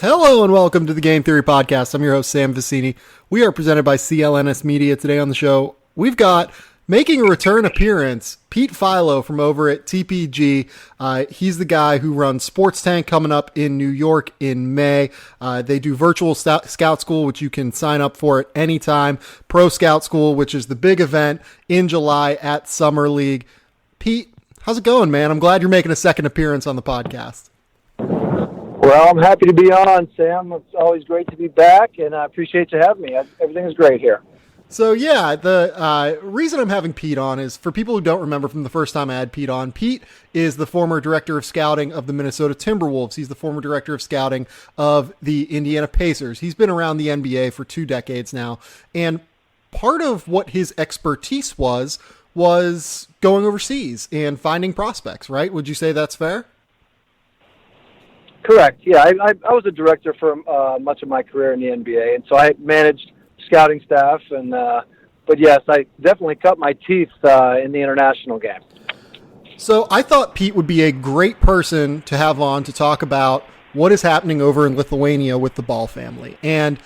Hello and welcome to the Game Theory Podcast. I'm your host, Sam Vicini. We are presented by CLNS Media. Today on the show, we've got, making a return appearance, Pete Philo from over at TPG. He's the guy who runs Sports Tank coming up in New York in May. They do virtual scout school, which you can sign up for at any time. Pro Scout School, which is the big event in July at Summer League. Pete, how's it going, man? I'm glad you're making a second appearance on the podcast. Well, I'm happy to be on, Sam. It's always great to be back, and I appreciate you having me. Everything is great here. So, yeah, the reason I'm having Pete on is, for people who don't remember from the first time I had Pete on, Pete is the former director of scouting of the Minnesota Timberwolves. He's the former director of scouting of the Indiana Pacers. He's been around the NBA for 2 decades now, and part of what his expertise was going overseas and finding prospects, right? Would you say that's fair? Correct. Yeah, I was a director for much of my career in the NBA, and so I managed scouting staff. But yes, I definitely cut my teeth in the international game. So I thought Pete would be a great person to have on to talk about what is happening over in Lithuania with the Ball family. And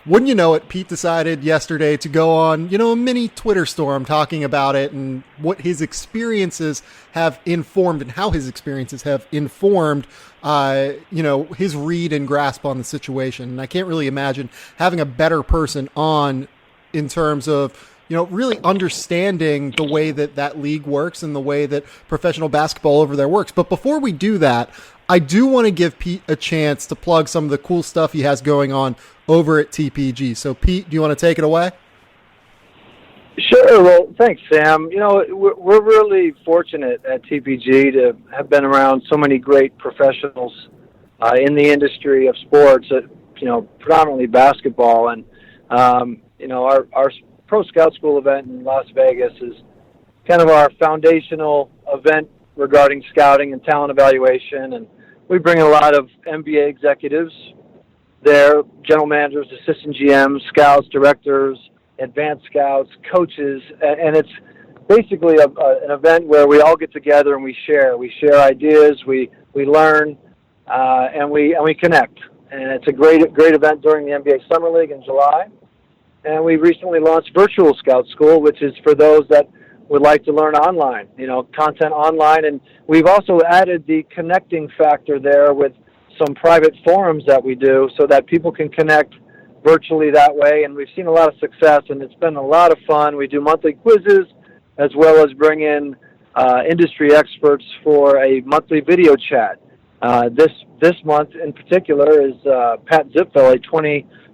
wouldn't you know it, Pete decided yesterday to go on, a mini Twitter storm talking about it and what his experiences have informed and how his experiences have informed, his read and grasp on the situation. And I can't really imagine having a better person on in terms of, really understanding the way that league works and the way that professional basketball over there works. But before we do that, I do want to give Pete a chance to plug some of the cool stuff he has going on over at TPG. So, Pete, do you want to take it away? Sure. Well, thanks, Sam. We're really fortunate at TPG to have been around so many great professionals in the industry of sports, predominantly basketball. And, our Pro Scout School event in Las Vegas is kind of our foundational event regarding scouting and talent evaluation. And we bring a lot of NBA executives there, general managers, assistant GMs, scouts, directors, advanced scouts, coaches, and it's basically an event where we all get together and we share. We share ideas, we learn, and we connect. And it's a great event during the NBA Summer League in July. And we recently launched Virtual Scout School, which is for those that would like to learn online, content online. And we've also added the connecting factor there with some private forums that we do so that people can connect virtually that way. And we've seen a lot of success, and it's been a lot of fun. We do monthly quizzes as well as bring in industry experts for a monthly video chat. This month in particular is Pat Zipfel, a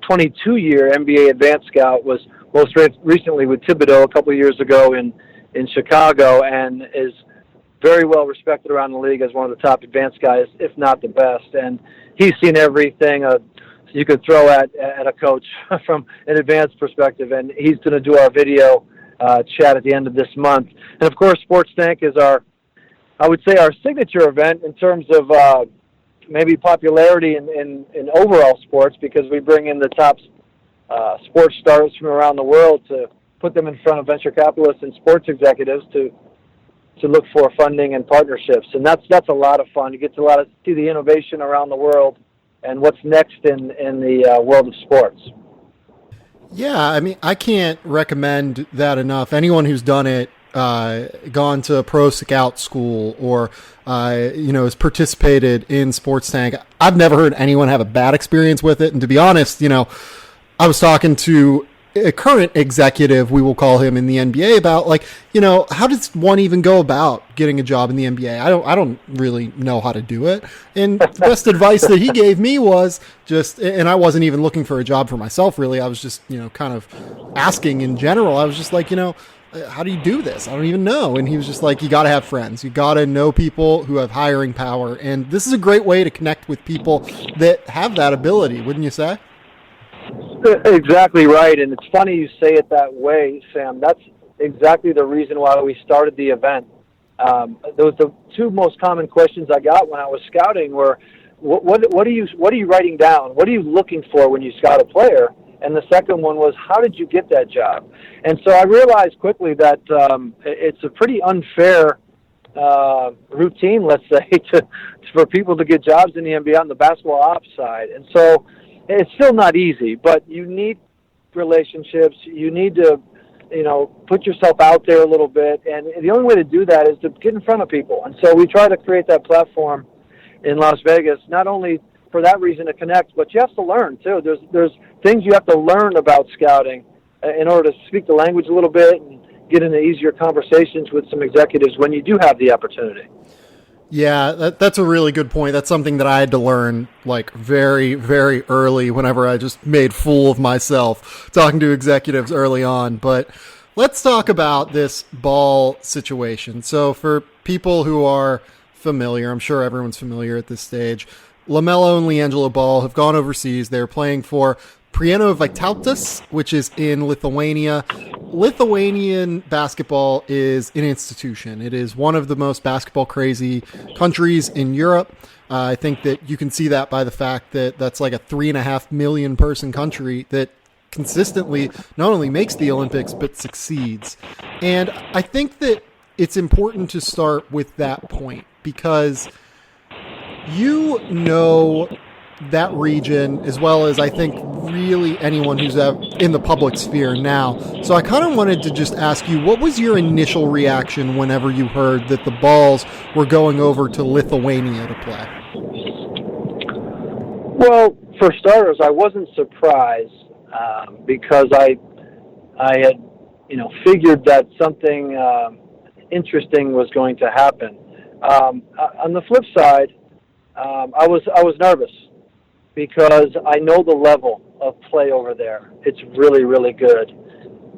22-year NBA advanced scout, was most recently with Thibodeau a couple of years ago in Chicago, and is very well respected around the league as one of the top advanced guys, if not the best. And he's seen everything you could throw at a coach from an advanced perspective, and he's going to do our video chat at the end of this month. And of course, Sports Tank is our signature event in terms of maybe popularity in overall sports, because we bring in the top sports stars from around the world to put them in front of venture capitalists and sports executives to look for funding and partnerships. And that's a lot of fun. You get to see the innovation around the world and what's next in the world of sports. Yeah, I mean, I can't recommend that enough. Anyone who's done it, gone to Pro Scout School or, has participated in Sports Tank, I've never heard anyone have a bad experience with it. And to be honest, I was talking to a current executive, we will call him, in the NBA about, how does one even go about getting a job in the NBA? I don't really know how to do it. And the best advice that he gave me was and I wasn't even looking for a job for myself, really. I was just, kind of asking in general. I was just like, how do you do this? I don't even know. And he was just like, you got to have friends. You got to know people who have hiring power. And this is a great way to connect with people that have that ability, wouldn't you say? Exactly right, and it's funny you say it that way, Sam. That's exactly the reason why we started the event. Those the 2 most common questions I got when I was scouting were, what are you writing down? What are you looking for when you scout a player? And the second one was, how did you get that job? And so I realized quickly that it's a pretty unfair routine, let's say, for people to get jobs in the NBA on the basketball ops side. And so it's still not easy, but you need relationships. You need to, put yourself out there a little bit. And the only way to do that is to get in front of people. And so we try to create that platform in Las Vegas, not only for that reason to connect, but you have to learn too. There's things you have to learn about scouting in order to speak the language a little bit and get into easier conversations with some executives when you do have the opportunity. Yeah, that's a really good point. That's something that I had to learn like very, very early whenever I just made fool of myself talking to executives early on. But let's talk about this Ball situation. So for people who are familiar, I'm sure everyone's familiar at this stage, LaMelo and LiAngelo Ball have gone overseas. They're playing for Prienų Vytautas, which is in Lithuania. Lithuanian basketball is an institution. It is one of the most basketball crazy countries in Europe. I think that you can see that by the fact that that's like a 3.5 million person country that consistently not only makes the Olympics, but succeeds. And I think that it's important to start with that point because that region as well as I think really anyone who's in the public sphere now. So I kind of wanted to just ask you, what was your initial reaction whenever you heard that the Balls were going over to Lithuania to play? Well, for starters, I wasn't surprised because I had figured that something interesting was going to happen. On the flip side, I was nervous because I know the level of play over there. It's really, really good.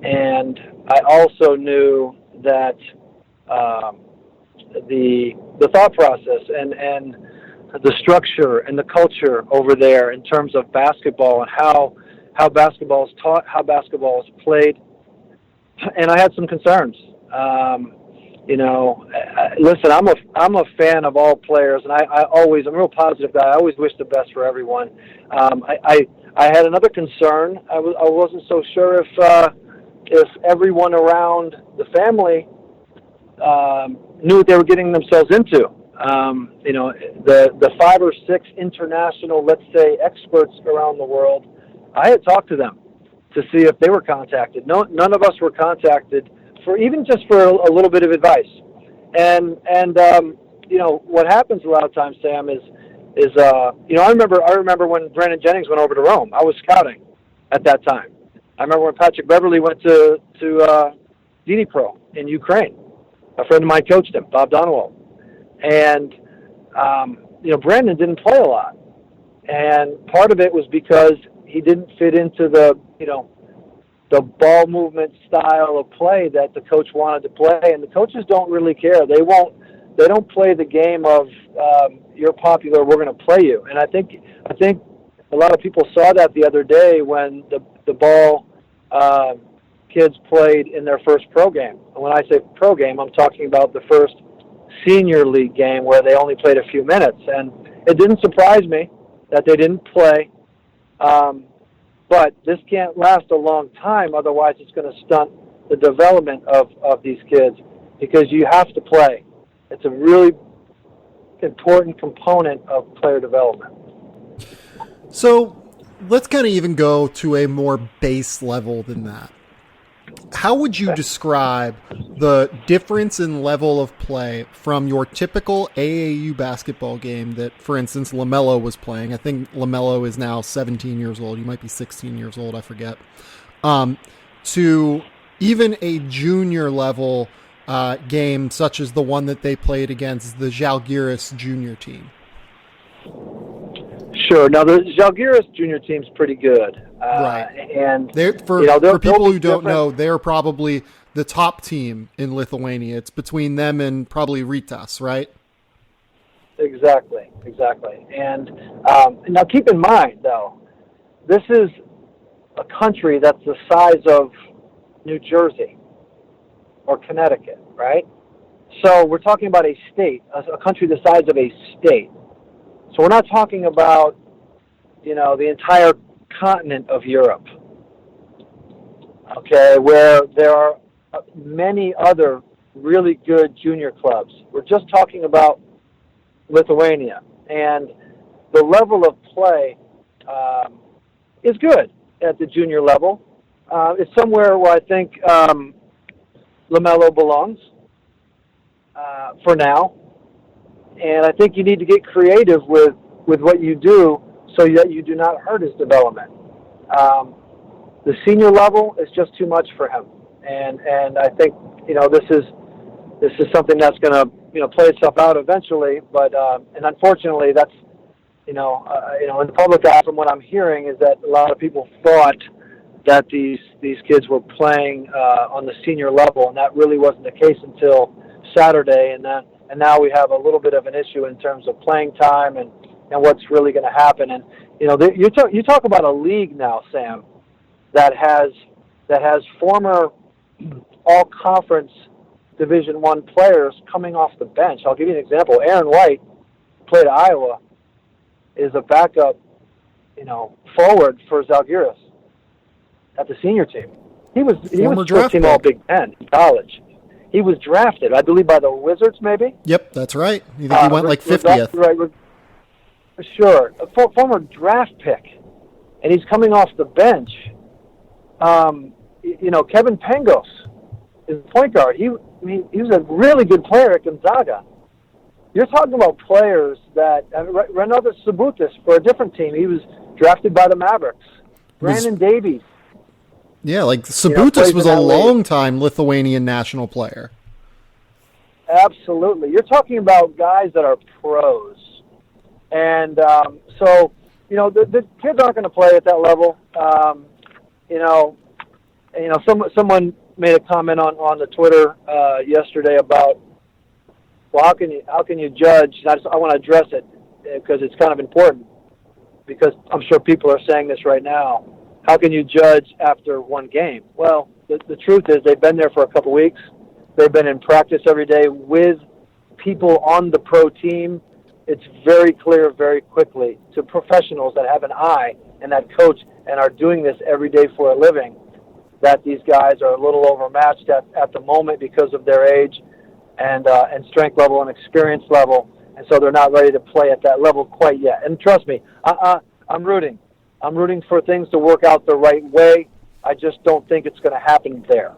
And I also knew that the thought process and the structure and the culture over there in terms of basketball and how basketball is taught, how basketball is played. And I had some concerns. Listen, I'm a fan of all players, and I'm a real positive guy. I always wish the best for everyone. I had another concern. I wasn't so sure if everyone around the family knew what they were getting themselves into. The 5 or 6 international, let's say, experts around the world, I had talked to them to see if they were contacted. None of us were contacted for even just for a little bit of advice. And what happens a lot of times, Sam, is I remember when Brandon Jennings went over to Rome. I was scouting at that time. I remember when Patrick Beverley went to Dnipro in Ukraine. A friend of mine coached him, Bob Donowell. And Brandon didn't play a lot. And part of it was because he didn't fit into the ball movement style of play that the coach wanted to play, and the coaches don't really care. They don't play the game of you're popular, we're going to play you. And I think a lot of people saw that the other day when the Ball kids played in their first pro game. And when I say pro game, I'm talking about the first senior league game where they only played a few minutes. And it didn't surprise me that they didn't play. But this can't last a long time, otherwise it's going to stunt the development of these kids because you have to play. It's a really important component of player development. So let's kind of even go to a more base level than that. How would you describe the difference in level of play from your typical AAU basketball game that, for instance, LaMelo was playing? I think LaMelo is now 17 years old. He might be 16 years old. I forget. To even a junior level game such as the one that they played against the Žalgiris junior team. Sure. Now, the Žalgiris junior team's pretty good. Right. And for people who don't know, they're probably the top team in Lithuania. It's between them and probably Rytas, right? Exactly. And now keep in mind, though, this is a country that's the size of New Jersey or Connecticut, right? So we're talking about a state, a country the size of a state. So we're not talking about, the entire continent of Europe, okay, where there are many other really good junior clubs. We're just talking about Lithuania. And the level of play is good at the junior level. It's somewhere where I think LaMelo belongs for now. And I think you need to get creative with what you do so that you do not hurt his development. The senior level is just too much for him. And I think, this is something that's going to, play itself out eventually. But, and unfortunately, that's, in the public eye, from what I'm hearing, is that a lot of people thought that these kids were playing on the senior level, and that really wasn't the case until Saturday. And now we have a little bit of an issue in terms of playing time and what's really going to happen. And, you talk about a league now, Sam, that has former all-conference Division I players coming off the bench. I'll give you an example. Aaron White, played at Iowa, is a backup, forward for Zalgiris at the senior team. He was first team All Big Ten in college. He was drafted, I believe, by the Wizards, maybe. Yep, that's right. You think he went like 50th? Right, sure. A former draft pick, and he's coming off the bench. Kevin Pangos is point guard. He was a really good player at Gonzaga. You're talking about players that Renato Sabutis for a different team. He was drafted by the Mavericks. Brandon Davies. Yeah, like Sabutis was a long-time Lithuanian national player. Absolutely. You're talking about guys that are pros. And so, the kids aren't going to play at that level. Someone made a comment on the Twitter yesterday about, well, how can you judge? I want to address it because it's kind of important, because I'm sure people are saying this right now. How can you judge after one game? Well, the truth is they've been there for a couple weeks. They've been in practice every day with people on the pro team. It's very clear very quickly to professionals that have an eye and that coach and are doing this every day for a living that these guys are a little overmatched at the moment because of their age and strength level and experience level, and so they're not ready to play at that level quite yet. And trust me, I'm rooting. I'm rooting for things to work out the right way. I just don't think it's going to happen there.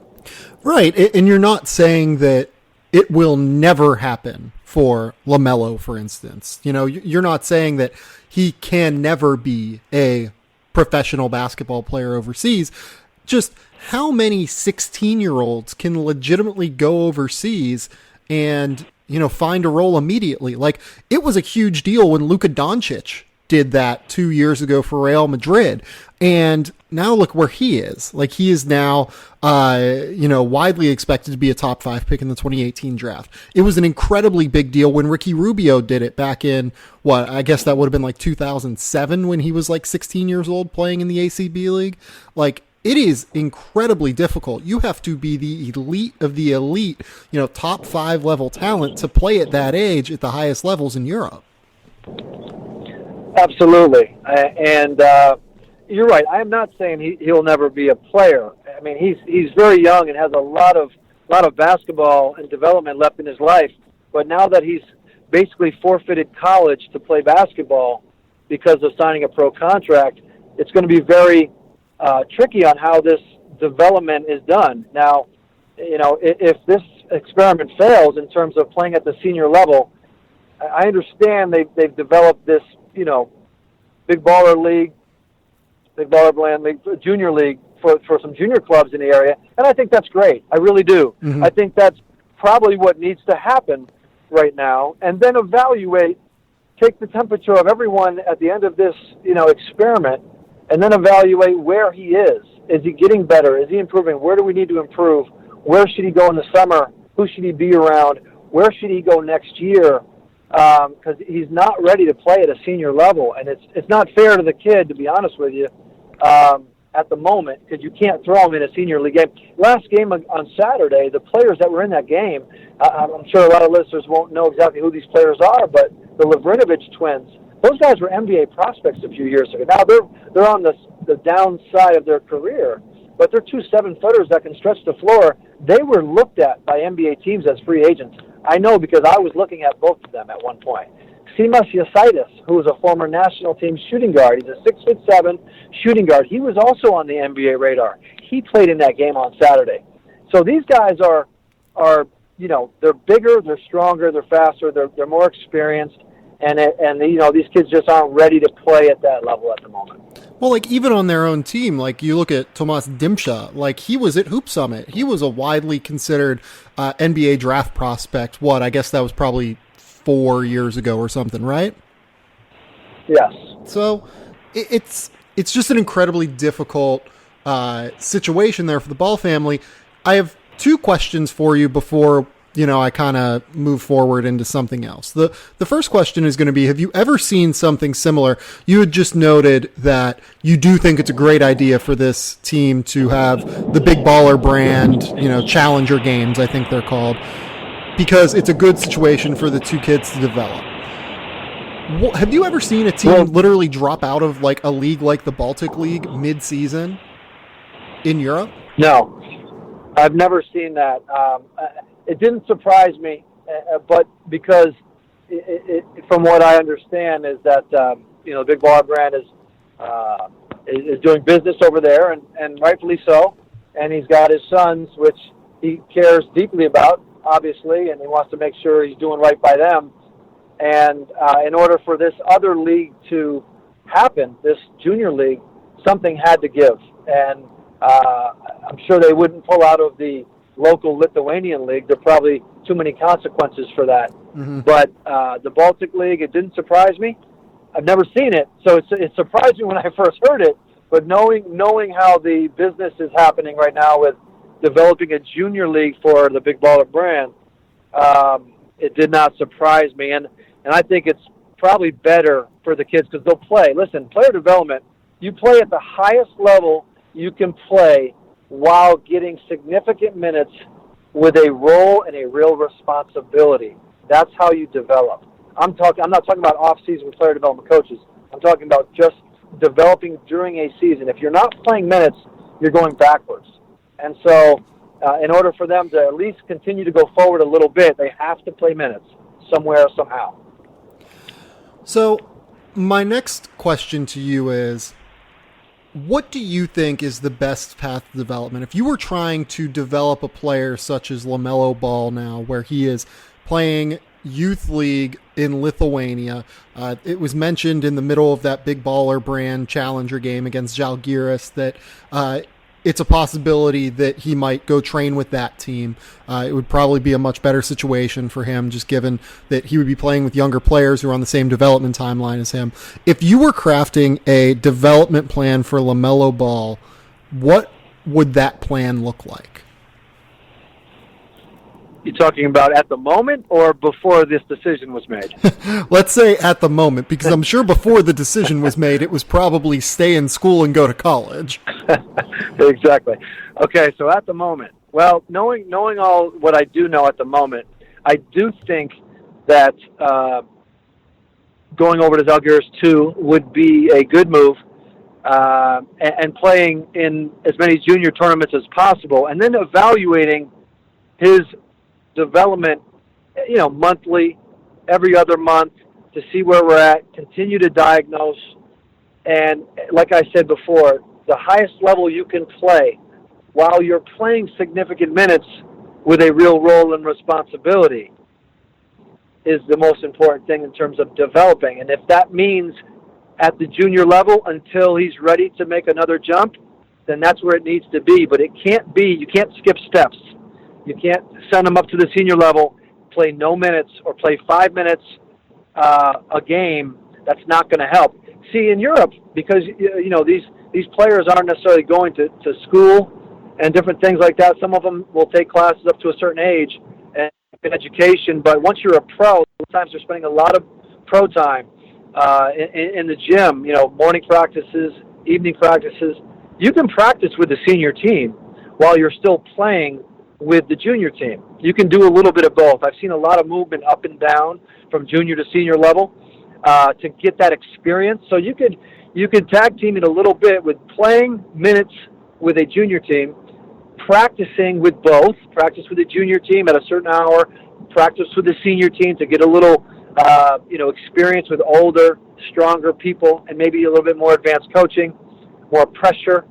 Right, and you're not saying that it will never happen for LaMelo, for instance. You're not saying that he can never be a professional basketball player overseas. Just how many 16-year-olds can legitimately go overseas and, find a role immediately? Like, it was a huge deal when Luka Doncic did that 2 years ago for Real Madrid. And now look where he is. Like, he is now, widely expected to be a top 5 pick in the 2018 draft. It was an incredibly big deal when Ricky Rubio did it back in, I guess that would have been like 2007 when he was like 16 years old playing in the ACB league. Like, it is incredibly difficult. You have to be the elite of the elite, top 5 level talent to play at that age at the highest levels in Europe. Absolutely. And you're right. I am not saying he'll never be a player. I mean, he's very young and has a lot of basketball and development left in his life. But now that he's basically forfeited college to play basketball because of signing a pro contract, it's going to be very tricky on how this development is done. Now, if this experiment fails in terms of playing at the senior level, I understand they've developed this, big baller league, big baller bland league, junior league for some junior clubs in the area, and I think that's great. I really do. Mm-hmm. I think that's probably what needs to happen right now, and then take the temperature of everyone at the end of this, experiment, and then evaluate where he is. Is he getting better? Is he improving? Where do we need to improve? Where should he go in the summer? Who should he be around? Where should he go next year? Because he's not ready to play at a senior level, and it's not fair to the kid, to be honest with you, at the moment, because you can't throw him in a senior league game. Last game on Saturday, the players that were in that game, I'm sure a lot of listeners won't know exactly who these players are, but the Lavrinovich twins, those guys were NBA prospects a few years ago. Now they're on the downside of their career, but they're 2 7-footers that can stretch the floor. they were looked at by NBA teams as free agents. I know because I was looking at both of them at one point. Simas Yasaitis, who is a former national team shooting guard. He's a 6'7" shooting guard. He was also on the NBA radar. He played in that game on Saturday. So these guys are they're bigger, they're stronger, they're faster, they're more experienced, and these kids just aren't ready to play at that level at the moment. Well, like even on their own team, like you look at Tomas Dimsha, like he was at Hoop Summit. He was a widely considered NBA draft prospect. I guess that was probably 4 years ago or something, right? Yes. So it's just an incredibly difficult situation there for the Ball family. I have two questions for you before I kind of move forward into something else. The first question is going to be, have you ever seen something similar? You had just noted that you do think it's a great idea for this team to have the Big Baller brand, challenger games, I think they're called, because it's a good situation for the two kids to develop. Have you ever seen a team literally drop out of like a league like the Baltic League mid-season in Europe? No, I've never seen that. It didn't surprise me, but because from what I understand is that the Big Baller brand is doing business over there, and rightfully so. And he's got his sons, which he cares deeply about, obviously, and he wants to make sure he's doing right by them. And in order for this other league to happen, this junior league, something had to give. And I'm sure they wouldn't pull out of the local Lithuanian league. There are probably too many consequences for that. Mm-hmm. But the Baltic League, it didn't surprise me. I've never seen it, so it surprised me when I first heard it. But knowing how the business is happening right now with developing a junior league for the Big Baller brand, it did not surprise me. And I think it's probably better for the kids because they'll play. Listen, player development, you play at the highest level you can play while getting significant minutes with a role and a real responsibility. That's how you develop. I'm not talking about off-season player development coaches. I'm talking about just developing during a season. If you're not playing minutes, you're going backwards. And so in order for them to at least continue to go forward a little bit, they have to play minutes somewhere, somehow. So my next question to you is, what do you think is the best path to development? If you were trying to develop a player such as LaMelo Ball now, where he is playing youth league in Lithuania, it was mentioned in the middle of that Big Baller brand challenger game against Žalgiris that it's a possibility that he might go train with that team. It would probably be a much better situation for him, just given that he would be playing with younger players who are on the same development timeline as him. If you were crafting a development plan for LaMelo Ball, what would that plan look like? You talking about at the moment or before this decision was made? Let's say at the moment, because I'm sure before the decision was made, it was probably stay in school and go to college. Exactly. Okay, so at the moment, well, knowing all what I do know at the moment, I do think that going over to Žalgiris 2 would be a good move, and playing in as many junior tournaments as possible, and then evaluating his development, monthly, every other month, to see where we're at, continue to diagnose, and like I said before, the highest level you can play while you're playing significant minutes with a real role and responsibility is the most important thing in terms of developing. And if that means at the junior level until he's ready to make another jump, then that's where it needs to be. But it can't be, you can't skip steps. You can't send them up to the senior level, play no minutes, or play 5 minutes a game. That's not going to help. See, in Europe, because these players aren't necessarily going to school and different things like that. Some of them will take classes up to a certain age and education. But once you're a pro, sometimes they're spending a lot of pro time in the gym. Morning practices, evening practices. You can practice with the senior team while you're still playing with the junior team. You can do a little bit of both. I've seen a lot of movement up and down from junior to senior level to get that experience. So you could tag team it a little bit with playing minutes with a junior team, practicing with both, practice with the junior team at a certain hour, practice with the senior team to get a little, experience with older, stronger people, and maybe a little bit more advanced coaching, more pressure,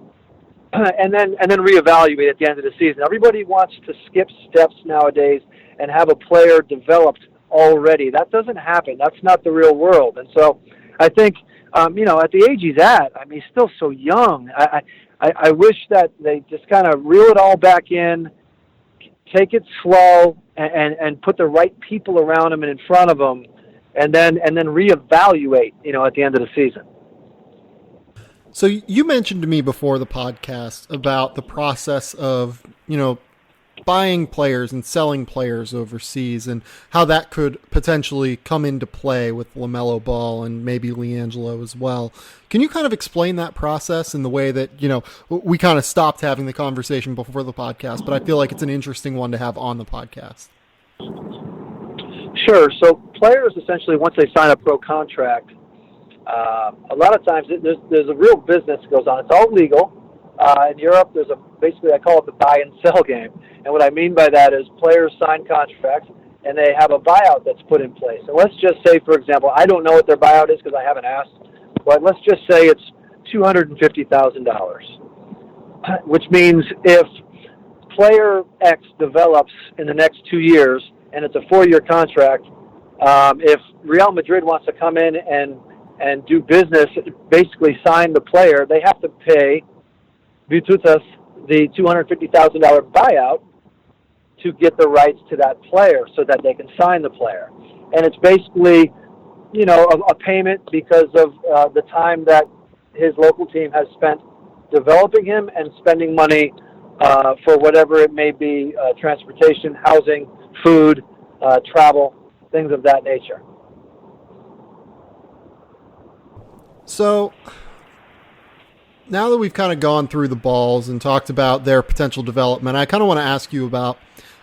and then reevaluate at the end of the season. Everybody wants to skip steps nowadays and have a player developed already. That doesn't happen. That's not the real world. And so I think, at the age he's at, I mean, he's still so young. I wish that they just kind of reel it all back in, take it slow, and put the right people around him and in front of him, and then reevaluate, at the end of the season. So you mentioned to me before the podcast about the process of, buying players and selling players overseas and how that could potentially come into play with LaMelo Ball and maybe LiAngelo as well. Can you kind of explain that process in the way that, we kind of stopped having the conversation before the podcast, but I feel like it's an interesting one to have on the podcast? Sure. So players essentially, once they sign a pro contract, a lot of times there's a real business that goes on. It's all legal. In Europe, basically I call it the buy and sell game. And what I mean by that is players sign contracts and they have a buyout that's put in place. And let's just say, for example, I don't know what their buyout is because I haven't asked, but let's just say it's $250,000, which means if player X develops in the next 2 years and it's a 4-year contract, if Real Madrid wants to come in and do business, basically sign the player, they have to pay Virtutas the $250,000 buyout to get the rights to that player so that they can sign the player. And it's basically, a payment because of the time that his local team has spent developing him and spending money for whatever it may be, transportation, housing, food, travel, things of that nature. So now that we've kind of gone through the Balls and talked about their potential development, I kind of want to ask you about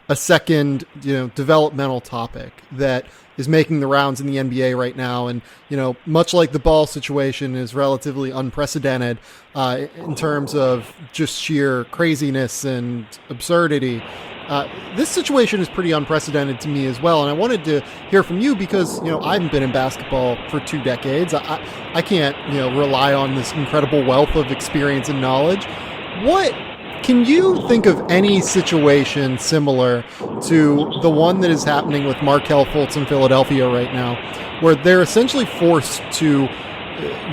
a second, developmental topic that is making the rounds in the NBA right now. And, much like the Ball situation is relatively unprecedented in terms of just sheer craziness and absurdity. This situation is pretty unprecedented to me as well. And I wanted to hear from you because, I haven't been in basketball for 2 decades. I can't, rely on this incredible wealth of experience and knowledge. Can you think of any situation similar to the one that is happening with Markelle Fultz in Philadelphia right now, where they're essentially forced to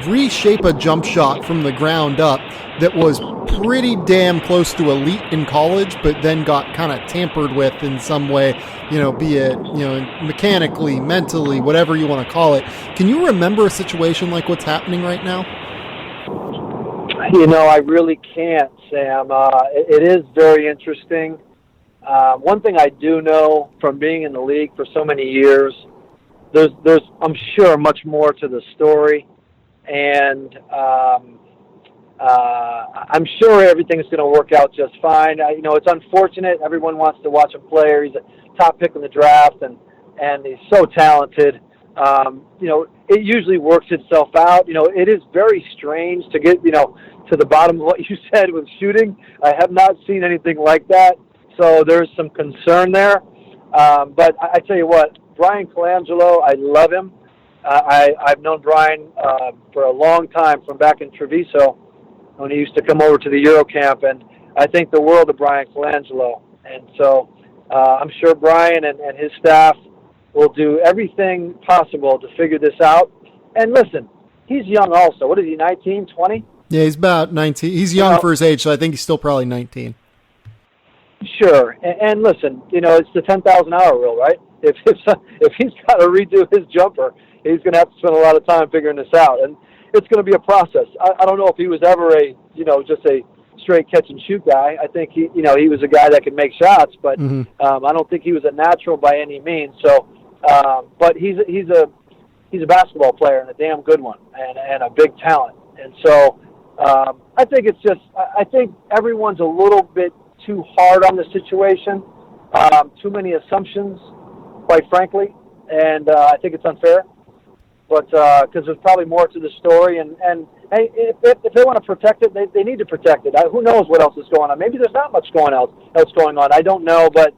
reshape a jump shot from the ground up that was pretty damn close to elite in college, but then got kind of tampered with in some way, be it, mechanically, mentally, whatever you want to call it. Can you remember a situation like what's happening right now? I really can't, Sam. It is very interesting. One thing I do know from being in the league for so many years, there's I'm sure much more to the story, and I'm sure everything's going to work out just fine. It's unfortunate. Everyone wants to watch him play. He's a top pick in the draft, and he's so talented. It usually works itself out. It is very strange to get, to the bottom of what you said with shooting. I have not seen anything like that. So there's some concern there. But I tell you what, Brian Colangelo, I love him. I've known Brian for a long time, from back in Treviso when he used to come over to the Eurocamp, and I think the world of Brian Colangelo. And so I'm sure Brian and his staff will do everything possible to figure this out. And listen, he's young also. What is he, 19, 20? Yeah, he's about 19. He's young for his age, so I think he's still probably 19. Sure. And listen, it's the 10,000-hour rule, right? If he's got to redo his jumper, he's going to have to spend a lot of time figuring this out. And it's going to be a process. I don't know if he was ever just a straight catch and shoot guy. I think he was a guy that could make shots, but I don't think he was a natural by any means. So, but he's a basketball player, and a damn good one, and a big talent. And so I think I think everyone's a little bit too hard on the situation, too many assumptions, quite frankly, and I think it's unfair. But because there's probably more to the story, and hey, if they want to protect it, they need to protect it. Who knows what else is going on? Maybe there's not much else going on. I don't know, but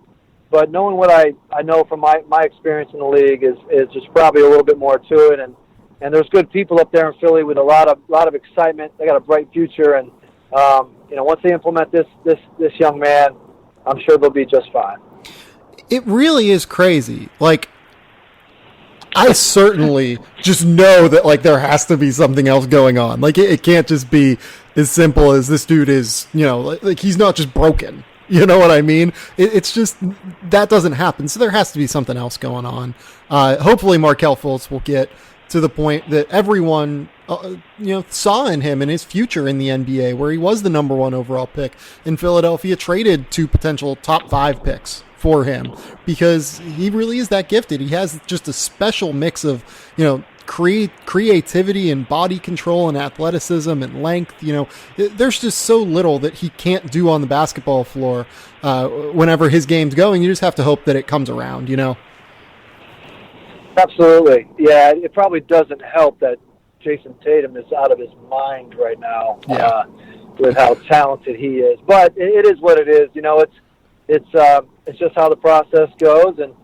knowing what I know from my experience in the league is just probably a little bit more to it. And there's good people up there in Philly with a lot of excitement. They got a bright future, and once they implement this young man, I'm sure they'll be just fine. It really is crazy. Like, I certainly just know that, like, there has to be something else going on. Like, it can't just be as simple as this dude is, like he's not just broken. You know what I mean? It's just, that doesn't happen. So there has to be something else going on. Hopefully Markelle Fultz will get to the point that everyone, saw in him and his future in the NBA, where he was the number 1 overall pick in Philadelphia, traded 2 potential top 5 picks for him, because he really is that gifted. He has just a special mix of, creativity and body control and athleticism and length. There's just so little that he can't do on the basketball floor whenever his game's going. You just have to hope that it comes around, Absolutely. Yeah, it probably doesn't help that Jayson Tatum is out of his mind right now with how talented he is. But it is what it is. It's just how the process goes. And,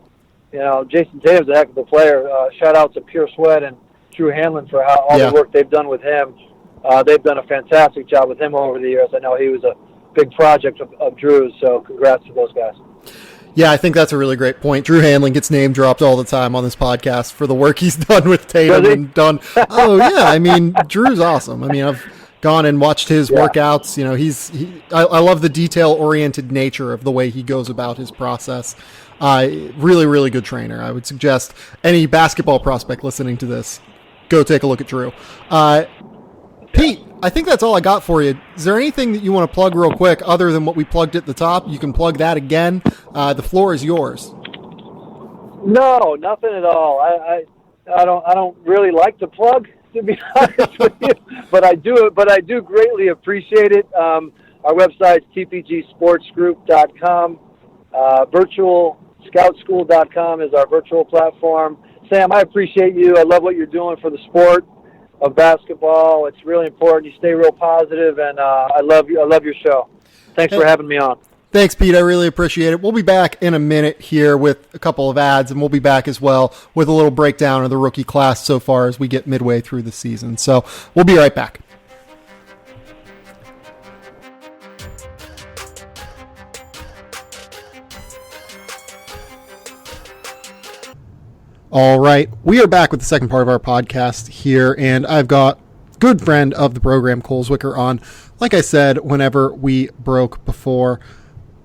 Jayson Tatum's a heck of a player. Shout out to Pure Sweat and Drew Hanlon for all the work they've done with him. They've done a fantastic job with him over the years. I know he was a big project of Drew's, so congrats to those guys. Yeah, I think that's a really great point. Drew Hanlon gets name dropped all the time on this podcast for the work he's done with Tatum and done. Oh yeah, I mean, Drew's awesome. I mean, I've gone and watched his workouts. I love the detail-oriented nature of the way he goes about his process. Really, really good trainer. I would suggest any basketball prospect listening to this, go take a look at Drew. Pete, I think that's all I got for you. Is there anything that you want to plug real quick other than what we plugged at the top? You can plug that again. The floor is yours. No, nothing at all. I don't really like to plug, to be honest with you, but I do greatly appreciate it. Our website's tpgsportsgroup.com. Virtualscoutschool.com is our virtual platform. Sam, I appreciate you. I love what you're doing for the sport of basketball. It's really important. You stay real positive, and I love you. I love your show. Thanks for having me on. Thanks, Pete. I really appreciate it. We'll be back in a minute here with a couple of ads, and we'll be back as well with a little breakdown of the rookie class so far as we get midway through the season. So we'll be right back. All right, we are back with the second part of our podcast here, and I've got good friend of the program, Cole Zwicker, on. Like I said, whenever we broke before,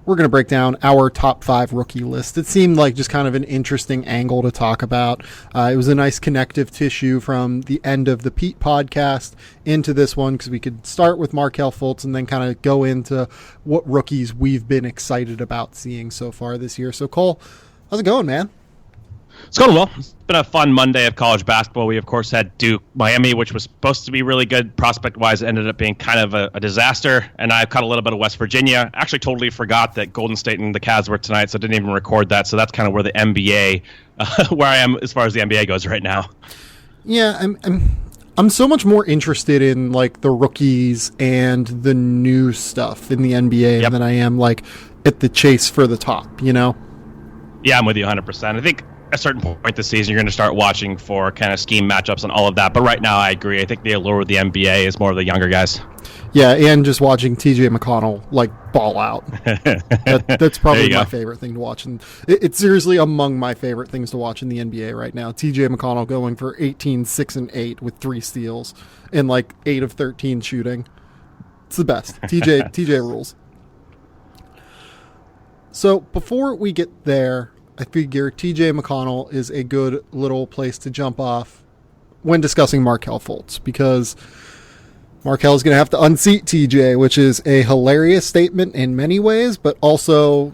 we're going to break down our top 5 rookie list. It seemed like just kind of an interesting angle to talk about. It was a nice connective tissue from the end of the Pete podcast into this one, because we could start with Markelle Fultz and then kind of go into what rookies we've been excited about seeing so far this year. So, Cole, how's it going, man? It's going well. It's been a fun Monday of college basketball. We, of course, had Duke, Miami, which was supposed to be really good prospect-wise. It ended up being kind of a disaster. And I've caught a little bit of West Virginia. Actually totally forgot that Golden State and the Cavs were tonight, so I didn't even record that. So that's kind of where the NBA, where I am as far as the NBA goes right now. Yeah, I'm so much more interested in, like, the rookies and the new stuff in the NBA than I am, like, at the chase for the top, Yeah, I'm with you 100%. I think at a certain point this season, you're going to start watching for kind of scheme matchups and all of that. But right now, I agree. I think the allure of the NBA is more of the younger guys. Yeah, and just watching TJ McConnell, like, ball out. That's probably my favorite thing to watch. And it's seriously among my favorite things to watch in the NBA right now. TJ McConnell going for 18, 6, and 8 with 3 steals and, like, 8 of 13 shooting. It's the best. TJ rules. So before we get there, I figure TJ McConnell is a good little place to jump off when discussing Markelle Fultz, because Markelle is going to have to unseat TJ, which is a hilarious statement in many ways, but also,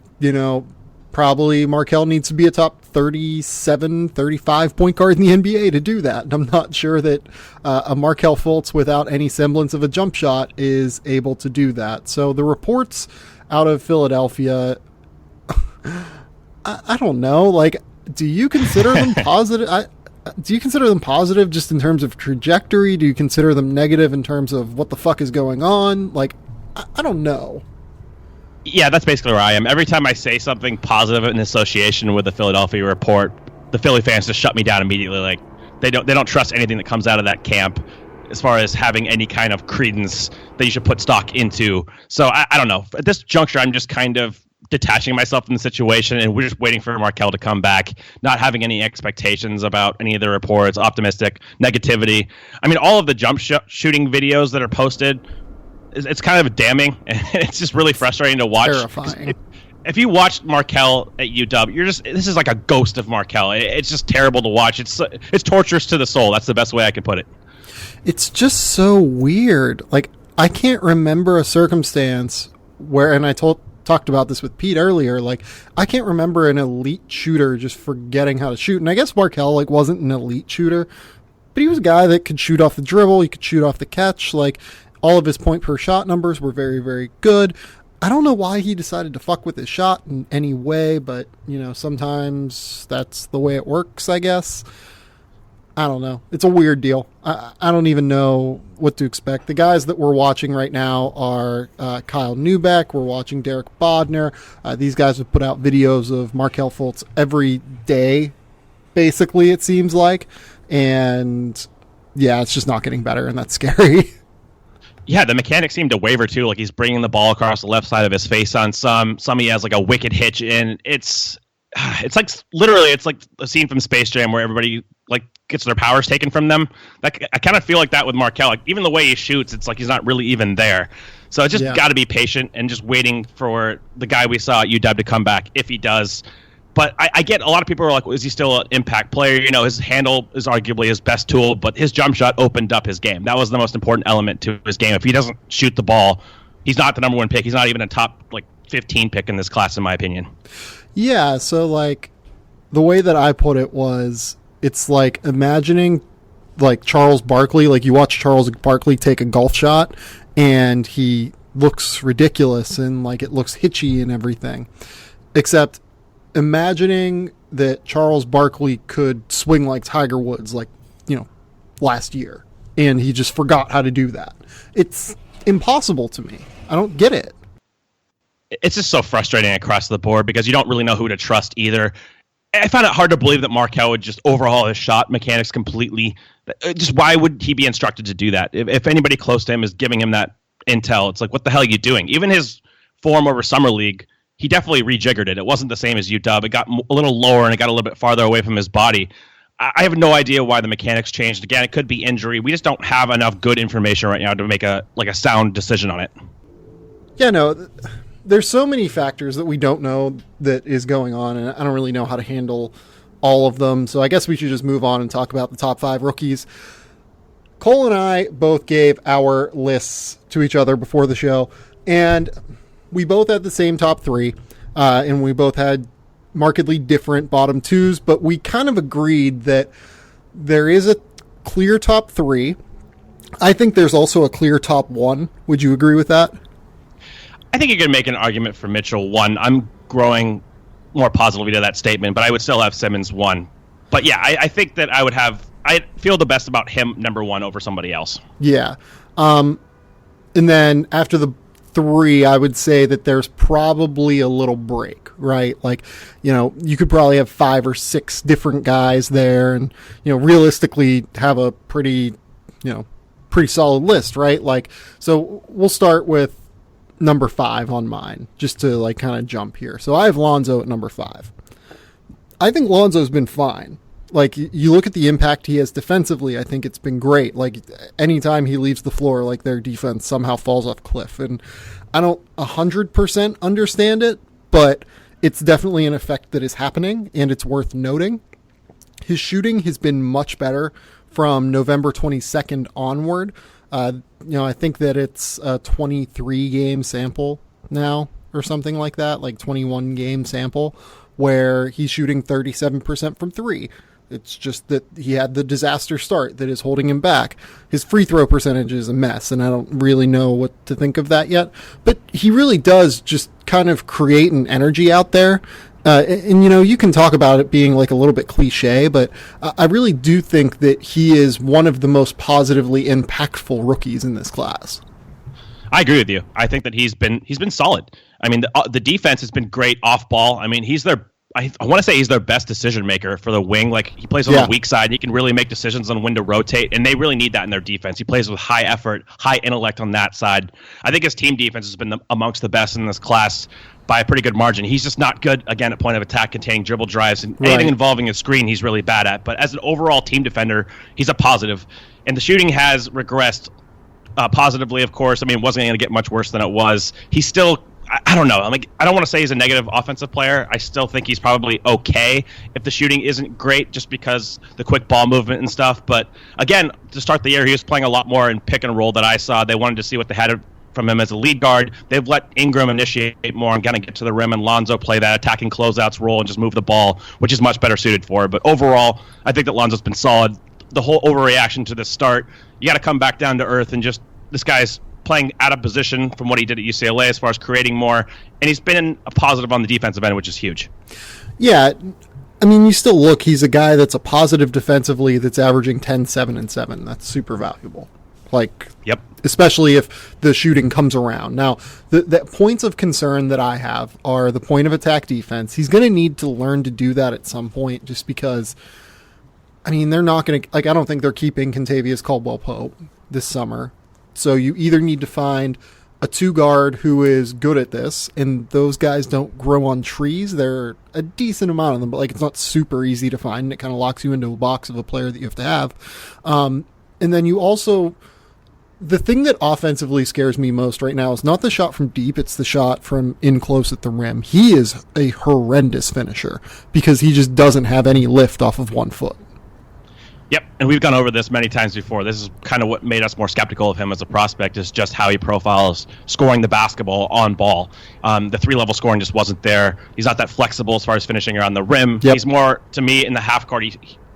probably Markelle needs to be a top 37, 35 point guard in the NBA to do that. And I'm not sure that a Markelle Fultz without any semblance of a jump shot is able to do that. So the reports out of Philadelphia, I don't know. Like, do you consider them positive? do you consider them positive just in terms of trajectory? Do you consider them negative in terms of what the fuck is going on? Like, I don't know. Yeah, that's basically where I am. Every time I say something positive in association with the Philadelphia report, the Philly fans just shut me down immediately. Like, they don't trust anything that comes out of that camp as far as having any kind of credence that you should put stock into. So I don't know. At this juncture, I'm just kind of detaching myself from the situation, and we're just waiting for Markelle to come back, not having any expectations about any of the reports, optimistic, negativity. I mean, all of the jump shooting videos that are posted, it's kind of damning, and it's just really frustrating to watch. Terrifying. If you watched Markelle at UW, this is like a ghost of Markelle. It's just terrible to watch. It's torturous to the soul. That's the best way I can put it. It's just so weird. Like, I can't remember a circumstance where, and I talked about this with Pete earlier, like, I can't remember an elite shooter just forgetting how to shoot. And I guess Markelle, like, wasn't an elite shooter, but he was a guy that could shoot off the dribble, he could shoot off the catch. Like, all of his point per shot numbers were very, very good. I don't know why he decided to fuck with his shot in any way, but, you know, sometimes that's the way it works, I guess. I don't know. It's a weird deal. I don't even know what to expect. The guys that we're watching right now are Kyle Neubeck. We're watching Derek Bodner. These guys have put out videos of Markelle Fultz every day, basically, it seems like. And, yeah, it's just not getting better, and that's scary. Yeah, the mechanics seem to waver, too. Like, he's bringing the ball across the left side of his face on some. Some he has, like, a wicked hitch in. It's like, literally, it's like a scene from Space Jam where everybody, like, gets their powers taken from them. I kind of feel like that with Markelle. Like, even the way he shoots, it's like he's not really even there. So it's just got to be patient and just waiting for the guy we saw at UW to come back, if he does. But I get a lot of people are like, is he still an impact player? You know, his handle is arguably his best tool, but his jump shot opened up his game. That was the most important element to his game. If he doesn't shoot the ball, he's not the number one pick. He's not even a top, like, 15 pick in this class, in my opinion. Yeah, so, like, the way that I put it was, it's like imagining, like, Charles Barkley. Like, you watch Charles Barkley take a golf shot, and he looks ridiculous, and, like, it looks hitchy and everything. Except imagining that Charles Barkley could swing like Tiger Woods, like, you know, last year, and he just forgot how to do that. It's impossible to me. I don't get it. It's just so frustrating across the board because you don't really know who to trust either. I found it hard to believe that Markelle would just overhaul his shot mechanics completely. Just why would he be instructed to do that? If anybody close to him is giving him that intel, it's like, what the hell are you doing? Even his form over Summer League, he definitely rejiggered it. It wasn't the same as UW. It got a little lower and it got a little bit farther away from his body. I have no idea why the mechanics changed. Again, it could be injury. We just don't have enough good information right now to make a sound decision on it. Yeah, no, there's so many factors that we don't know that is going on, and I don't really know how to handle all of them. So I guess we should just move on and talk about the top 5 rookies. Cole and I both gave our lists to each other before the show, and we both had the same top 3, and we both had markedly different bottom 2s, but we kind of agreed that there is a clear top 3. I think there's also a clear top 1. Would you agree with that? I think you can make an argument for Mitchell 1. I'm growing more positively to that statement, but I would still have Simmons 1. But yeah, I think that I feel the best about him number 1 over somebody else. Yeah. And then after the 3, I would say that there's probably a little break, right? Like, you know, you could probably have 5 or 6 different guys there and, you know, realistically have a pretty solid list, right? Like, so we'll start with number 5 on mine, just to, like, kind of jump here. So I have Lonzo at number 5. I think Lonzo's been fine. Like, you look at the impact he has defensively, I think it's been great. Like, anytime he leaves the floor, like, their defense somehow falls off cliff. And I don't 100% understand it, but it's definitely an effect that is happening, and it's worth noting. His shooting has been much better from November 22nd onward. I think that it's a 23-game sample now or something like that, like 21-game sample, where he's shooting 37% from 3. It's just that he had the disaster start that is holding him back. His free throw percentage is a mess, and I don't really know what to think of that yet. But he really does just kind of create an energy out there And you can talk about it being like a little bit cliche, but I really do think that he is one of the most positively impactful rookies in this class. I agree with you. I think that he's been solid. I mean, the defense has been great off ball. I mean, I want to say he's their best decision maker for the wing. Like, he plays on the weak side. He can really make decisions on when to rotate, and they really need that in their defense. He plays with high effort, high intellect on that side. I think his team defense has been amongst the best in this class by a pretty good margin. He's just not good, again, at point of attack, containing dribble drives, and anything involving a screen he's really bad at. But as an overall team defender, he's a positive. And the shooting has regressed positively, of course. I mean, it wasn't going to get much worse than it was. He's still... I don't know. I don't want to say he's a negative offensive player. I still think he's probably okay if the shooting isn't great, just because the quick ball movement and stuff. But again, to start the year, he was playing a lot more in pick and roll that I saw. They wanted to see what they had from him as a lead guard. They've let Ingram initiate more and kind of get to the rim, and Lonzo play that attacking closeouts role and just move the ball, which is much better suited for. But overall, I think that Lonzo's been solid. The whole overreaction to the start, you got to come back down to earth, and just, this guy's playing out of position from what he did at UCLA as far as creating more, and he's been a positive on the defensive end, which is huge. Yeah, I mean, you still look, he's a guy that's a positive defensively that's averaging 10, 7, and 7. That's super valuable. Like, yep. Especially if the shooting comes around. Now, the points of concern that I have are the point of attack defense. He's going to need to learn to do that at some point, just because, I mean, they're not going to, like, I don't think they're keeping Kentavious Caldwell-Pope this summer. So you either need to find a two guard who is good at this, and those guys don't grow on trees. They're a decent amount of them, but like, it's not super easy to find, and it kind of locks you into a box of a player that you have to have. And then you also, the thing that offensively scares me most right now is not the shot from deep, it's the shot from in close at the rim. He is a horrendous finisher because he just doesn't have any lift off of 1 foot. Yep, and we've gone over this many times before. This is kind of what made us more skeptical of him as a prospect, is just how he profiles scoring the basketball on ball. The three-level scoring just wasn't there. He's not that flexible as far as finishing around the rim. Yep. He's more, to me, in the half court.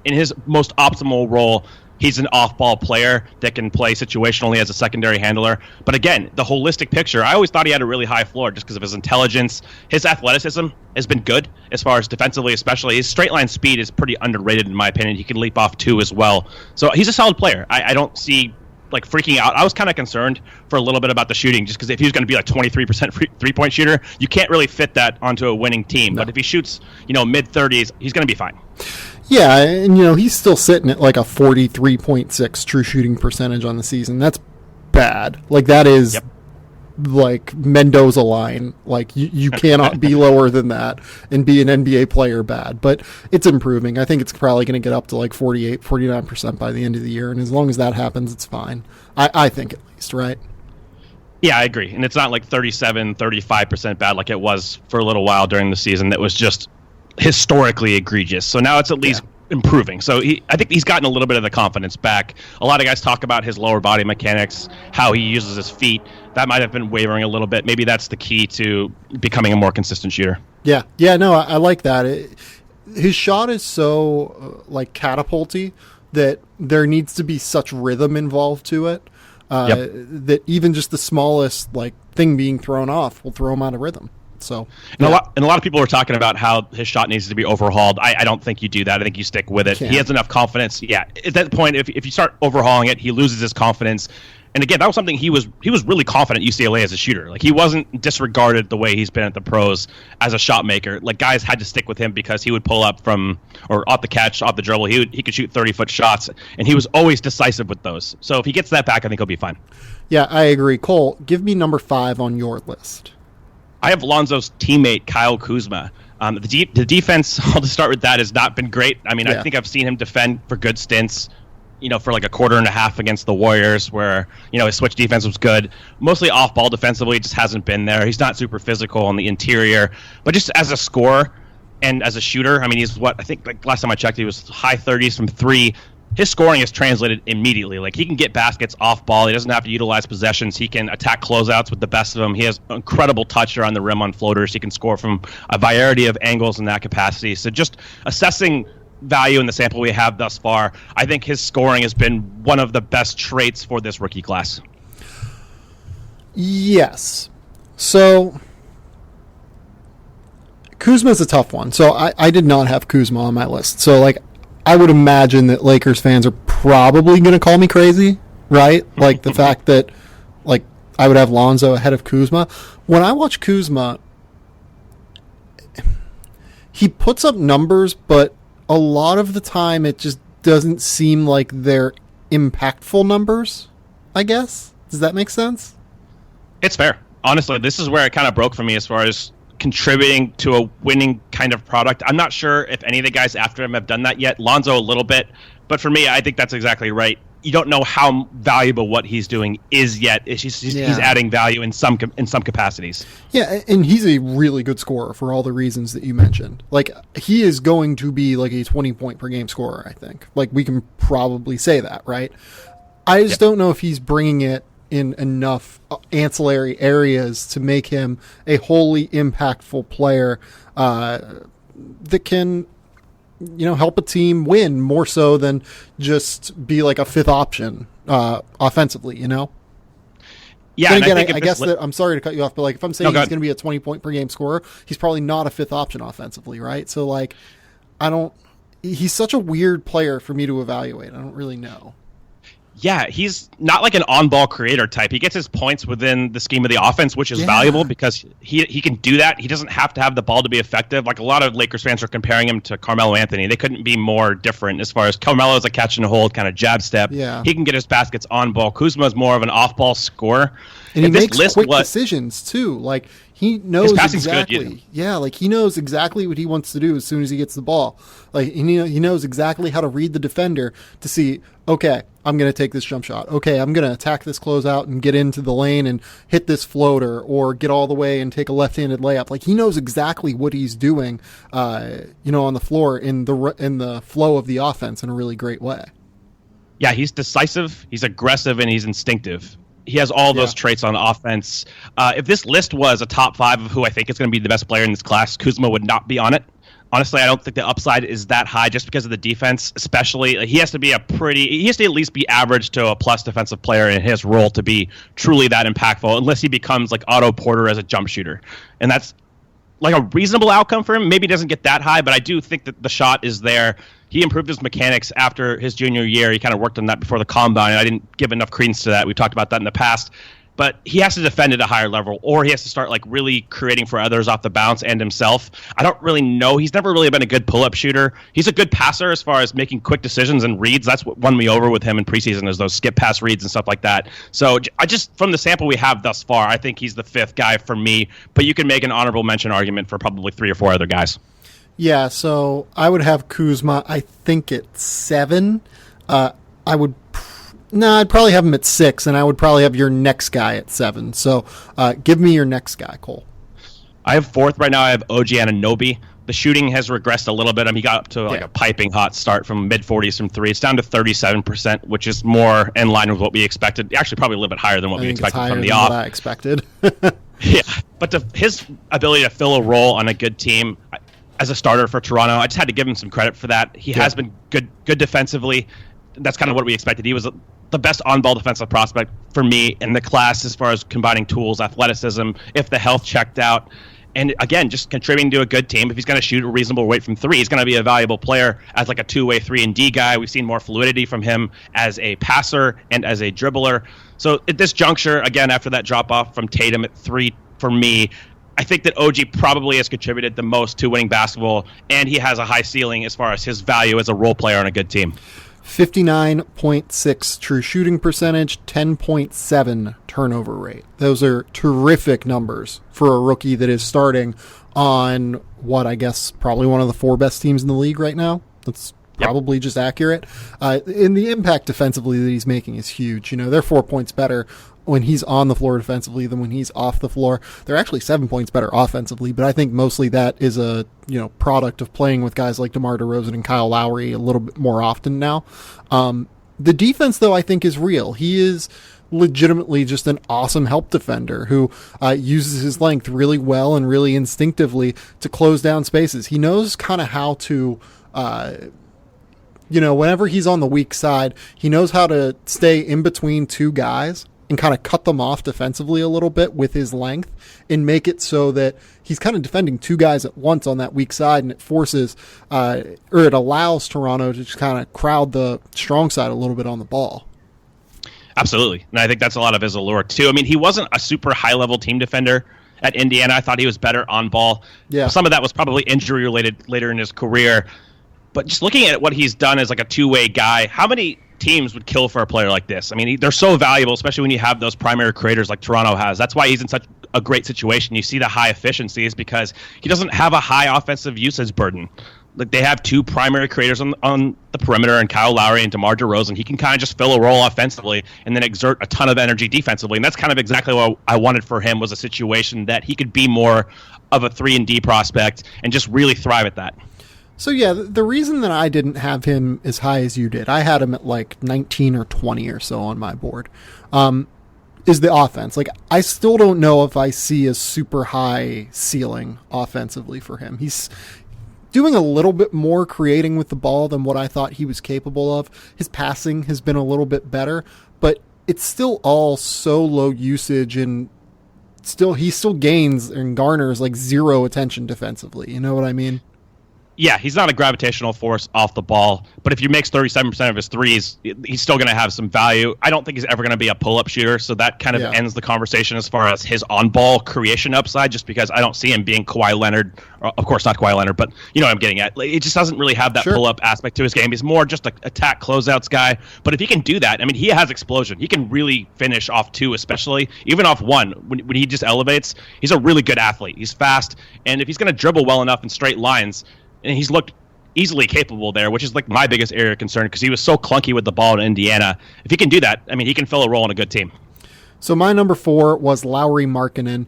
In his most optimal role, he's an off-ball player that can play situationally as a secondary handler. But again, the holistic picture, I always thought he had a really high floor just because of his intelligence. His athleticism has been good as far as defensively, especially. His straight-line speed is pretty underrated, in my opinion. He can leap off two as well. So he's a solid player. I don't see, like, freaking out. I was kind of concerned for a little bit about the shooting, just because if he was going to be like 23% three-point shooter, you can't really fit that onto a winning team. No. But if he shoots, mid-30s, he's going to be fine. Yeah, and he's still sitting at like a 43.6 true shooting percentage on the season. That's bad. Like, that is like Mendoza line. Like, you cannot be lower than that and be an NBA player bad. But it's improving. I think it's probably going to get up to like 48, 49% by the end of the year. And as long as that happens, it's fine. I think, at least, right? Yeah, I agree. And it's not like 37, 35% bad like it was for a little while during the season. That was just historically egregious. So now it's at least improving. So I think he's gotten a little bit of the confidence back. A lot of guys talk about his lower body mechanics, how he uses his feet. That might have been wavering a little bit. Maybe that's the key to becoming a more consistent shooter. Yeah, no, I like that. His shot is so like catapulty that there needs to be such rhythm involved to it that even just the smallest like thing being thrown off will throw him out of rhythm. So, and a lot of people are talking about how his shot needs to be overhauled. I don't think you do that. I think you stick with it. He has enough confidence. Yeah, at that point, if you start overhauling it, he loses his confidence. And again, that was something he was really confident at UCLA as a shooter. Like, he wasn't disregarded the way he's been at the pros as a shot maker. Like, guys had to stick with him because he would pull up from or off the catch, off the dribble. He could shoot 30-foot shots, and he was always decisive with those. So if he gets that back, I think he'll be fine. Yeah, I agree. Cole, give me number 5 on your list. I have Lonzo's teammate, Kyle Kuzma. The defense, I'll just start with that, has not been great. I mean, I think I've seen him defend for good stints, for like a quarter and a half against the Warriors where, his switch defense was good. Mostly off-ball defensively, just hasn't been there. He's not super physical on the interior. But just as a scorer and as a shooter, I mean, he's I think like last time I checked, he was high 30s from 3. His scoring is translated immediately. Like, he can get baskets off ball. He doesn't have to utilize possessions. He can attack closeouts with the best of them. He has incredible touch around the rim on floaters. He can score from a variety of angles in that capacity. So just assessing value in the sample we have thus far, I think his scoring has been one of the best traits for this rookie class. Yes. So Kuzma's a tough one. So I did not have Kuzma on my list. So, like, I would imagine that Lakers fans are probably going to call me crazy, right? Like, the fact that, like, I would have Lonzo ahead of Kuzma. When I watch Kuzma, he puts up numbers, but a lot of the time it just doesn't seem like they're impactful numbers, I guess. Does that make sense? It's fair. Honestly, this is where it kind of broke for me as far as contributing to a winning kind of product. I'm not sure if any of the guys after him have done that yet. Lonzo a little bit, but for me, I think that's exactly right. You don't know how valuable what he's doing is yet. He's adding value in some capacities. Yeah, and he's a really good scorer for all the reasons that you mentioned. Like, he is going to be like a 20-point per game scorer, I think. Like, we can probably say that, right? I just don't know if he's bringing it in enough ancillary areas to make him a wholly impactful player that can, help a team win more so than just be like a fifth option offensively, Yeah, and again, I I guess that I'm sorry to cut you off, but like if I'm saying he's going to be a 20-point per game scorer, he's probably not a fifth option offensively, right? So like, he's such a weird player for me to evaluate. I don't really know. Yeah, he's not like an on-ball creator type. He gets his points within the scheme of the offense, which is valuable because he can do that. He doesn't have to have the ball to be effective. Like a lot of Lakers fans are comparing him to Carmelo Anthony. They couldn't be more different as far as Carmelo's a catch and hold kind of jab step. Yeah. He can get his baskets on ball. Kuzma's more of an off-ball scorer. And he makes quick decisions too. Like he knows exactly. Good, yeah, like he knows exactly what he wants to do as soon as he gets the ball. Like he knows exactly how to read the defender to see, okay, I'm going to take this jump shot. Okay, I'm going to attack this closeout and get into the lane and hit this floater or get all the way and take a left-handed layup. Like he knows exactly what he's doing, on the floor in the flow of the offense in a really great way. Yeah, he's decisive, he's aggressive, and he's instinctive. He has all those traits on offense. If this list was a top 5 of who I think is going to be the best player in this class, Kuzma would not be on it. Honestly, I don't think the upside is that high just because of the defense, especially. Like, he has to at least be average to a plus defensive player in his role to be truly that impactful, unless he becomes like Otto Porter as a jump shooter. And that's like a reasonable outcome for him. Maybe he doesn't get that high, but I do think that the shot is there. He improved his mechanics after his junior year. He kind of worked on that before the combine, and I didn't give enough credence to that. We talked about that in the past. But he has to defend at a higher level, or he has to start like really creating for others off the bounce and himself. I don't really know. He's never really been a good pull-up shooter. He's a good passer as far as making quick decisions and reads. That's what won me over with him in preseason, is those skip pass reads and stuff like that. So I just, from the sample we have thus far, I think he's the 5th guy for me. But you can make an honorable mention argument for probably 3 or 4 other guys. Yeah, so I would have Kuzma, I think, at 7. I'd probably have him at 6, and I would probably have your next guy at 7. So give me your next guy, Cole. I have 4th right now. I have OG Anunoby. The shooting has regressed a little bit. I mean, he got up to like a piping hot start from mid-40s from 3. It's down to 37%, which is more in line with what we expected. Actually, probably a little bit higher than what we expected from the off. I expected. Yeah, but his ability to fill a role on a good team as a starter for Toronto, I just had to give him some credit for that. He has been good defensively. That's kind of what we expected. He was the best on-ball defensive prospect for me in the class as far as combining tools, athleticism, if the health checked out. And again, just contributing to a good team. If he's going to shoot a reasonable rate from 3, he's going to be a valuable player as like a two-way 3-and-D guy. We've seen more fluidity from him as a passer and as a dribbler. So at this juncture, again, after that drop-off from Tatum at 3 for me, I think that OG probably has contributed the most to winning basketball, and he has a high ceiling as far as his value as a role player on a good team. 59.6 true shooting percentage, 10.7 turnover rate. Those are terrific numbers for a rookie that is starting on what I guess probably one of the 4 best teams in the league right now. That's probably just accurate. And the impact defensively that he's making is huge. They're 4 points better when he's on the floor defensively than when he's off the floor. They're actually 7 points better offensively, but I think mostly that is a product of playing with guys like DeMar DeRozan and Kyle Lowry a little bit more often now. The defense, though, I think is real. He is legitimately just an awesome help defender who uses his length really well and really instinctively to close down spaces. He knows kind of how to whenever he's on the weak side, he knows how to stay in between 2 guys and kind of cut them off defensively a little bit with his length and make it so that he's kind of defending two guys at once on that weak side, and it forces or it allows Toronto to just kind of crowd the strong side a little bit on the ball. Absolutely. And I think that's a lot of his allure, too. I mean, he wasn't a super high-level team defender at Indiana. I thought he was better on ball. Yeah. Some of that was probably injury-related later in his career. But just looking at what he's done as like a two-way guy, how many teams would kill for a player like this? I mean, they're so valuable, especially when you have those primary creators like Toronto has. That's why he's in such a great situation. You see the high efficiencies because he doesn't have a high offensive usage burden. Like, they have two primary creators on the perimeter, and Kyle Lowry and DeMar DeRozan. He can kind of just fill a role offensively and then exert a ton of energy defensively. And that's kind of exactly what I wanted for him, was a situation that he could be more of a 3-and-D prospect and just really thrive at that. So, yeah, the reason that I didn't have him as high as you did, I had him at like 19 or 20 or so on my board, is the offense. Like, I still don't know if I see a super high ceiling offensively for him. He's doing a little bit more creating with the ball than what I thought he was capable of. His passing has been a little bit better, but it's still all so low usage, and he still gains and garners like zero attention defensively. You know what I mean? Yeah, he's not a gravitational force off the ball, but if he makes 37% of his threes, he's still going to have some value. I don't think he's ever going to be a pull-up shooter, so that kind of ends the conversation as far as his on-ball creation upside, just because I don't see him being Kawhi Leonard. Of course, not Kawhi Leonard, but you know what I'm getting at. It just doesn't really have that pull-up aspect to his game. He's more just an attack closeouts guy, but if he can do that, I mean, he has explosion. He can really finish off two, especially, even off one. When he just elevates, he's a really good athlete. He's fast, and if he's going to dribble well enough in straight lines, and he's looked easily capable there, which is like my biggest area of concern because he was so clunky with the ball in Indiana. If he can do that, I mean, he can fill a role in a good team. So my number 4 was Lauri Markkanen.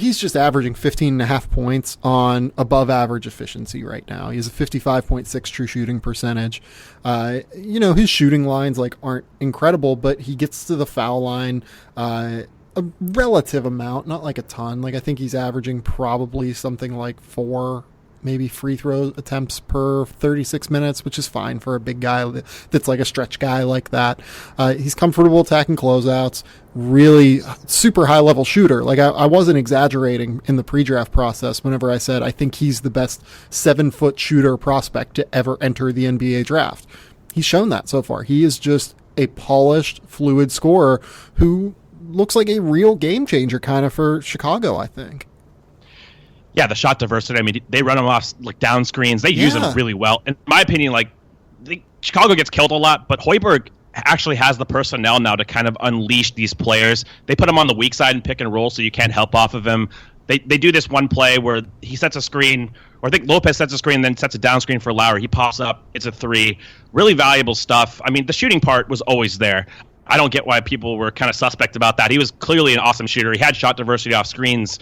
He's just averaging 15.5 points on above average efficiency right now. He has a 55.6 true shooting percentage. His shooting lines aren't incredible, but he gets to the foul line a relative amount, not like a ton. I think he's averaging probably something like 4 maybe free throw attempts per 36 minutes, which is fine for a big guy that's like a stretch guy like that. He's comfortable attacking closeouts, really super high level shooter. I wasn't exaggerating in the pre-draft process whenever I said I think he's the best 7-foot shooter prospect to ever enter the NBA draft. He's shown that so far. He is just a polished, fluid scorer who looks like a real game changer kind of for Chicago, I think. Yeah, the shot diversity. I mean, they run him off down screens. They use him really well. In my opinion, Chicago gets killed a lot, but Hoiberg actually has the personnel now to kind of unleash these players. They put him on the weak side and pick and roll, so you can't help off of him. They do this one play where he sets a screen, or I think Lopez sets a screen and then sets a down screen for Lowry. He pops up. It's a 3. Really valuable stuff. I mean, the shooting part was always there. I don't get why people were kind of suspect about that. He was clearly an awesome shooter. He had shot diversity off screens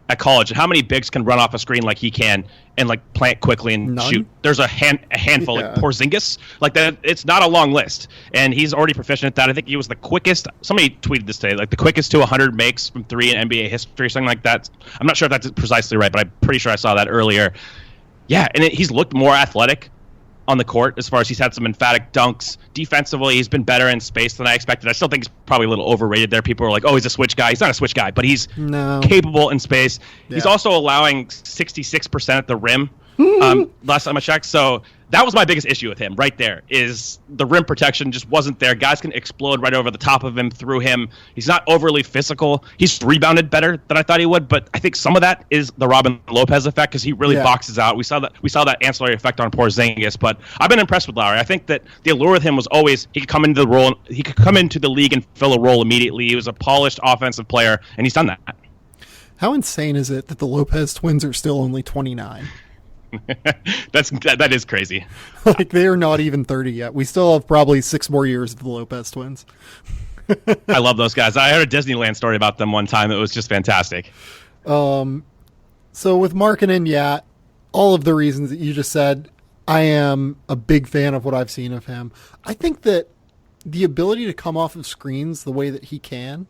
at college. And how many bigs can run off a screen like he can and plant quickly and shoot? There's a handful, like Porzingis, like that. It's not a long list, and he's already proficient at that. I think he was the quickest. Somebody tweeted this today, the quickest to 100 makes from 3 in NBA history, something like that. I'm not sure if that's precisely right, but I'm pretty sure I saw that earlier. Yeah, and he's looked more athletic on the court as far as he's had some emphatic dunks. Defensively, he's been better in space than I expected. I still think he's probably a little overrated there. People are like, oh, he's a switch guy. He's not a switch guy, but he's capable in space. Yeah. He's also allowing 66% at the rim last time I checked. So that was my biggest issue with him right there, is the rim protection just wasn't there. Guys can explode right over the top of him, through him. He's not overly physical. He's rebounded better than I thought he would, but I think some of that is the Robin Lopez effect because he really boxes out. We saw that ancillary effect on Porzingis, but I've been impressed with Lowry. I think that the allure with him was always he could come into the role. He could come into the league and fill a role immediately. He was a polished offensive player, and he's done that. How insane is it that the Lopez twins are still only 29? That is crazy. They are not even 30 yet. We still have probably 6 more years of the Lopez twins. I love those guys. I heard a Disneyland story about them one time. It was just fantastic. So with Markkanen, all of the reasons that you just said, I am a big fan of what I've seen of him. I think that the ability to come off of screens the way that he can,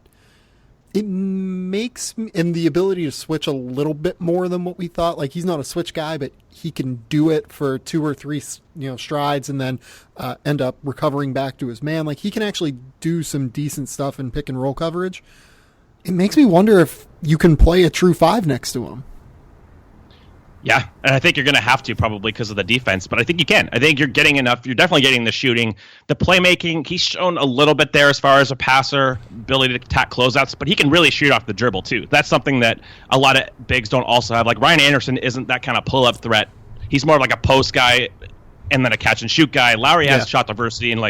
It makes me, and the ability to switch a little bit more than what we thought. Like, he's not a switch guy, but he can do it for 2 or 3, strides and then end up recovering back to his man. Like, he can actually do some decent stuff in pick and roll coverage. It makes me wonder if you can play a true 5 next to him. Yeah, and I think you're going to have to probably because of the defense, but I think you can. I think you're getting enough. You're definitely getting the shooting. The playmaking, he's shown a little bit there as far as a passer, ability to attack closeouts, but he can really shoot off the dribble too. That's something that a lot of bigs don't also have. Like Ryan Anderson isn't that kind of pull-up threat. He's more like a post guy and then a catch-and-shoot guy. Lauri has shot diversity in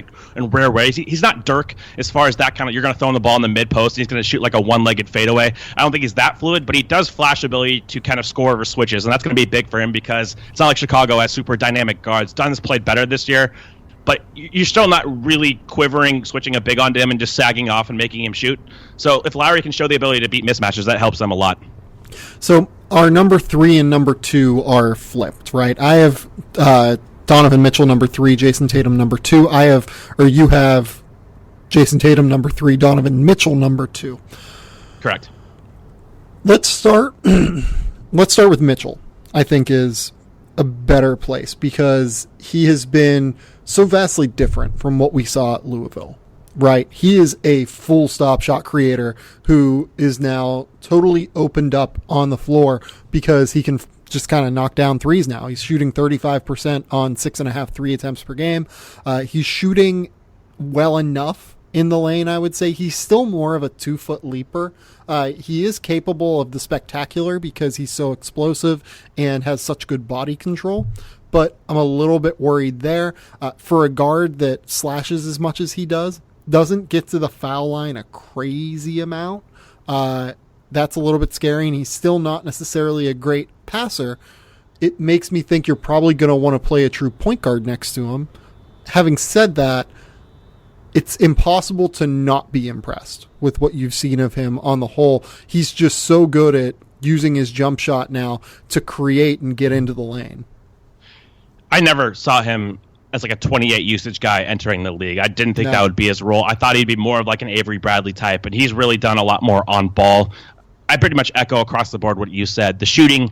rare ways. He's not Dirk as far as that kind of, you're going to throw him the ball in the mid-post, and he's going to shoot like a one-legged fadeaway. I don't think he's that fluid, but he does flash ability to kind of score over switches, and that's going to be big for him because it's not like Chicago has super dynamic guards. Dunn's played better this year, but you're still not really quivering, switching a big onto him and just sagging off and making him shoot. So if Lauri can show the ability to beat mismatches, that helps them a lot. So our number 3 and number 2 are flipped, right? I have Donovan Mitchell number 3, Jayson Tatum number 2. You have Jayson Tatum number 3, Donovan Mitchell number 2. Correct. Let's start with Mitchell. I think is a better place because he has been so vastly different from what we saw at Louisville. Right. He is a full stop shot creator who is now totally opened up on the floor because he can just kind of knock down threes now. He's shooting 35% on 6.5 3 attempts per game. He's shooting well enough in the lane, I would say. He's still more of a 2-foot leaper. He is capable of the spectacular because he's so explosive and has such good body control. But I'm a little bit worried there. For a guard that slashes as much as he doesn't get to the foul line a crazy amount. That's a little bit scary, and he's still not necessarily a great passer. It makes me think you're probably going to want to play a true point guard next to him. Having said that, it's impossible to not be impressed with what you've seen of him on the whole. He's just so good at using his jump shot now to create and get into the lane. I never saw him as like a 28 usage guy entering the league. I didn't think that would be his role. I thought he'd be more of like an Avery Bradley type, and he's really done a lot more on ball. I pretty much echo across the board what you said. The shooting,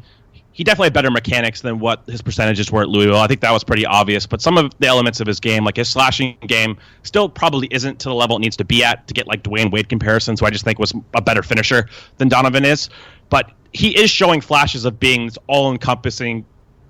he definitely had better mechanics than what his percentages were at Louisville. I think that was pretty obvious, but some of the elements of his game, like his slashing game, still probably isn't to the level it needs to be at to get like Dwayne Wade comparisons, who I just think was a better finisher than Donovan is. But he is showing flashes of being this all-encompassing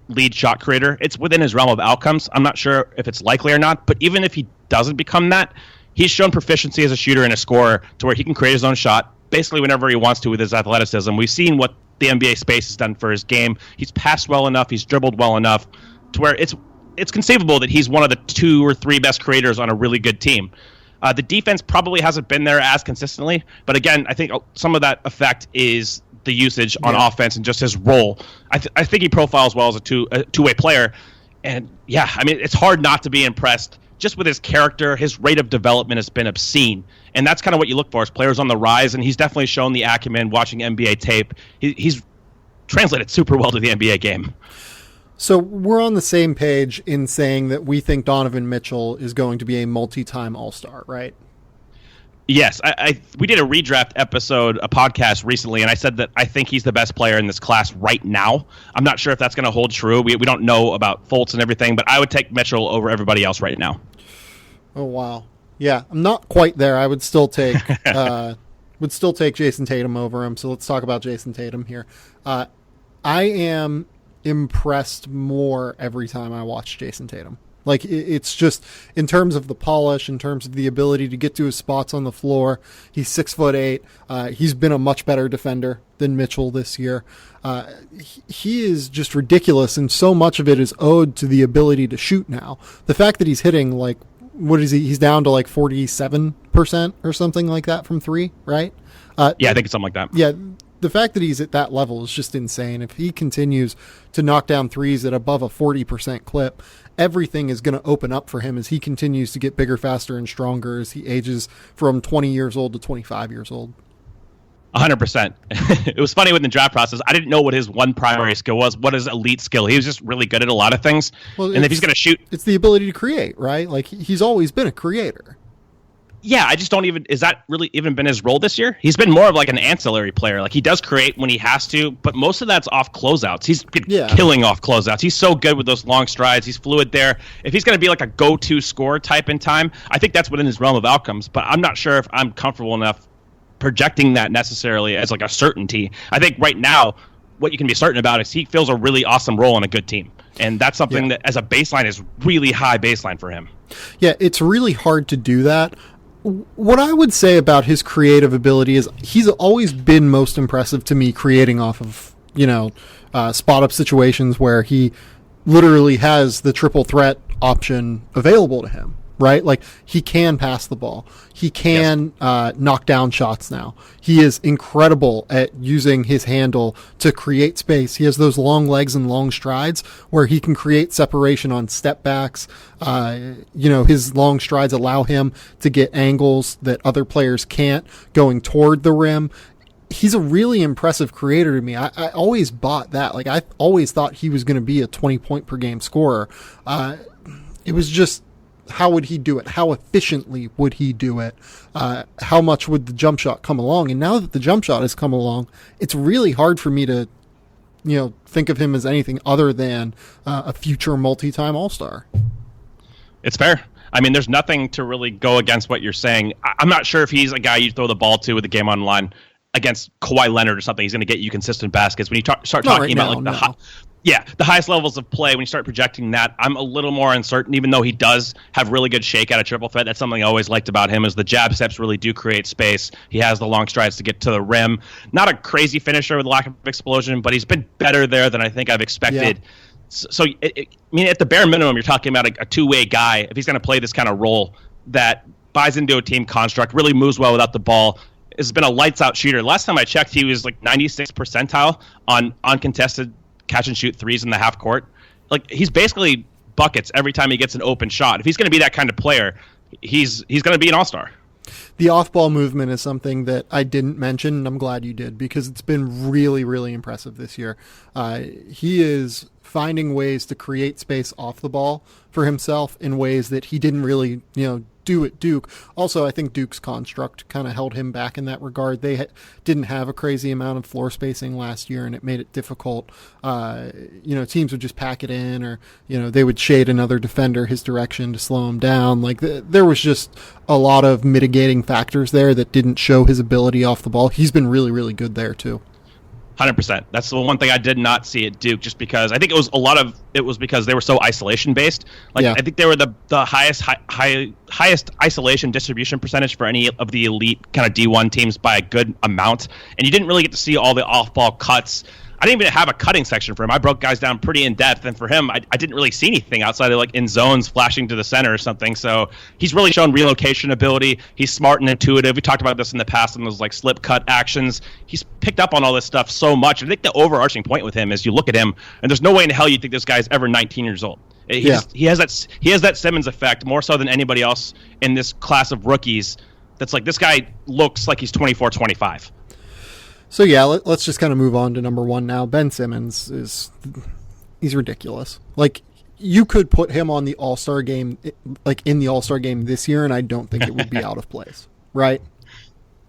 lead shot creator. It's within his realm of outcomes. I'm not sure if it's likely or not, but even if he doesn't become that, he's shown proficiency as a shooter and a scorer to where he can create his own shot basically whenever he wants to with his athleticism. We've seen what the NBA space has done for his game. He's passed well enough, he's dribbled well enough to where it's conceivable that he's one of the 2 or 3 best creators on a really good team. The defense probably hasn't been there as consistently, but again, I think some of that effect is the usage on offense and just his role. I think he profiles well as a two-way player. And yeah, I mean, it's hard not to be impressed just with his character. His rate of development has been obscene. And that's kind of what you look for as players on the rise. And he's definitely shown the acumen watching NBA tape. He's translated super well to the NBA game. So we're on the same page in saying that we think Donovan Mitchell is going to be a multi-time All-Star, right? Yes, we did a redraft episode, a podcast recently, and I said that I think he's the best player in this class right now. I'm not sure if that's going to hold true. We don't know about Fultz and everything, but I would take Mitchell over everybody else right now. Oh, wow. Yeah, I'm not quite there. I would still take Jayson Tatum over him, so let's talk about Jayson Tatum here. I am impressed more every time I watch Jayson Tatum. Like, it's just, in terms of the polish, in terms of the ability to get to his spots on the floor, he's 6'8". He's been a much better defender than Mitchell this year. He is just ridiculous, and so much of it is owed to the ability to shoot now. The fact that he's hitting, like, what is he? He's down to like 47% or something like that from 3, right? Yeah, I think it's something like that. Yeah. The fact that he's at that level is just insane. If he continues to knock down threes at above a 40% clip, everything is going to open up for him as he continues to get bigger, faster, and stronger as he ages from 20 years old to 25 years old. 100%. It was funny with the draft process. I didn't know what his one primary skill was, what his elite skill. He was just really good at a lot of things. Well, and if he's going to shoot... It's the ability to create, right? Like, he's always been a creator. Yeah, I just don't even. Is that really even been his role this year? He's been more of like an ancillary player. Like he does create when he has to, but most of that's off closeouts. He's been killing off closeouts. He's so good with those long strides. He's fluid there. If he's going to be like a go-to scorer type in time, I think that's within his realm of outcomes. But I'm not sure if I'm comfortable enough projecting that necessarily as like a certainty. I think right now, what you can be certain about is he fills a really awesome role on a good team. And that's something that as a baseline is really high baseline for him. Yeah, it's really hard to do that. What I would say about his creative ability is he's always been most impressive to me creating off of, spot up situations where he literally has the triple threat option available to him, right? Like he can pass the ball. He can knock down shots now. He is incredible at using his handle to create space. He has those long legs and long strides where he can create separation on step backs. His long strides allow him to get angles that other players can't going toward the rim. He's a really impressive creator to me. I always bought that. Like I always thought he was going to be a 20-point per game scorer. It was just, how would he do it? How efficiently would he do it? How much would the jump shot come along? And now that the jump shot has come along, it's really hard for me to, think of him as anything other than a future multi-time All-Star. It's fair. I mean, there's nothing to really go against what you're saying. I'm not sure if he's a guy you throw the ball to with the game on the line against Kawhi Leonard or something. He's going to get you consistent baskets. When you start talking about the highest levels of play, when you start projecting that, I'm a little more uncertain, even though he does have really good shake out of triple threat. That's something I always liked about him, is the jab steps really do create space. He has the long strides to get to the rim. Not a crazy finisher with lack of explosion, but he's been better there than I think I've expected. Yeah. So at the bare minimum, you're talking about a two-way guy. If he's going to play this kind of role that buys into a team construct, really moves well without the ball, has been a lights-out shooter. Last time I checked, he was like 96th percentile on uncontested catch-and-shoot threes in the half court. Like, he's basically buckets every time he gets an open shot. If he's going to be that kind of player, he's going to be an all-star. The off-ball movement is something that I didn't mention, and I'm glad you did, because it's been really, really impressive this year. He is finding ways to create space off the ball for himself in ways that he didn't really, do at Duke. Also, I think Duke's construct kind of held him back in that regard. They didn't have a crazy amount of floor spacing last year, and it made it difficult. Teams would just pack it in, or they would shade another defender his direction to slow him down. Like there was just a lot of mitigating factors there that didn't show his ability off the ball. He's been really, really good there too. 100%. That's the one thing I did not see at Duke, just because I think it was because they were so isolation based. I think they were the highest isolation distribution percentage for any of the elite kind of D1 teams by a good amount, and you didn't really get to see all the off-ball cuts. I didn't even have a cutting section for him. I broke guys down pretty in depth, and for him, I didn't really see anything outside of like in zones flashing to the center or something. So he's really shown relocation ability. He's smart and intuitive. We talked about this in the past in those like slip cut actions. He's picked up on all this stuff so much. I think the overarching point with him is you look at him, and there's no way in hell you think this guy's ever 19 years old. He has that Simmons effect more so than anybody else in this class of rookies. That's like, this guy looks like he's 24, 25. So yeah, let's just kind of move on to number one now. Ben Simmons he's ridiculous. Like, you could put him on the All-Star game, like in the All-Star game this year, and I don't think it would be out of place, right?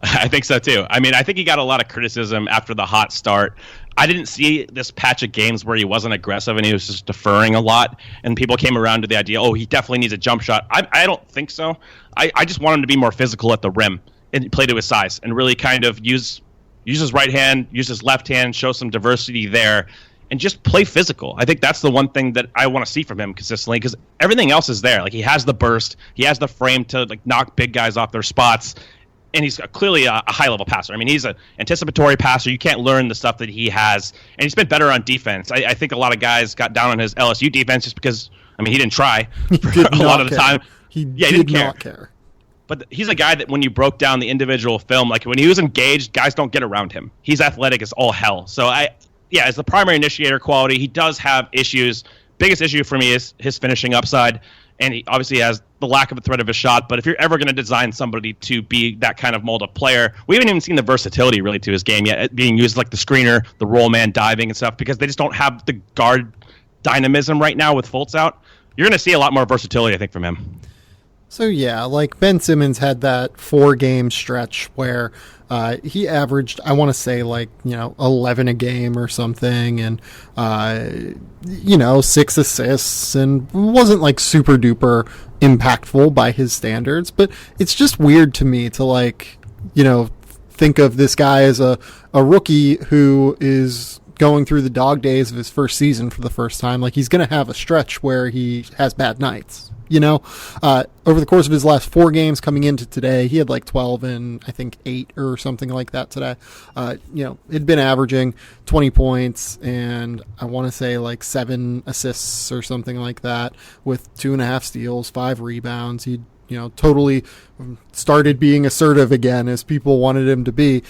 I think so too. I mean, I think he got a lot of criticism after the hot start. I didn't see this patch of games where he wasn't aggressive and he was just deferring a lot, and people came around to the idea, he definitely needs a jump shot. I don't think so. I just want him to be more physical at the rim and play to his size and really kind of use his right hand, use his left hand, show some diversity there, and just play physical. I think that's the one thing that I want to see from him consistently, because everything else is there. Like, he has the burst, he has the frame to like knock big guys off their spots, and he's clearly a high-level passer. I mean, he's an anticipatory passer. You can't learn the stuff that he has, and he's been better on defense. I think a lot of guys got down on his LSU defense just because, I mean, he didn't try a lot of the time. He did not care. But he's a guy that when you broke down the individual film, like when he was engaged, guys don't get around him. He's athletic as all hell. So as the primary initiator quality, he does have issues. Biggest issue for me is his finishing upside, and he obviously has the lack of a threat of a shot. But if you're ever going to design somebody to be that kind of mold of player, we haven't even seen the versatility really to his game yet, being used like the screener, the roll man, diving and stuff, because they just don't have the guard dynamism right now with Fultz out. You're going to see a lot more versatility, I think, from him. So yeah, like Ben Simmons had that 4-game stretch where he averaged, I want to say 11 a game or something, and 6 assists, and wasn't like super duper impactful by his standards. But it's just weird to me to think of this guy as a rookie who is going through the dog days of his first season for the first time. Like, he's going to have a stretch where he has bad nights. Over the course of his last 4 games coming into today, he had 12 and I think 8 or something like that today. He'd been averaging 20 points and I want to say 7 assists or something like that, with 2.5 steals, 5 rebounds. He totally started being assertive again, as people wanted him to be.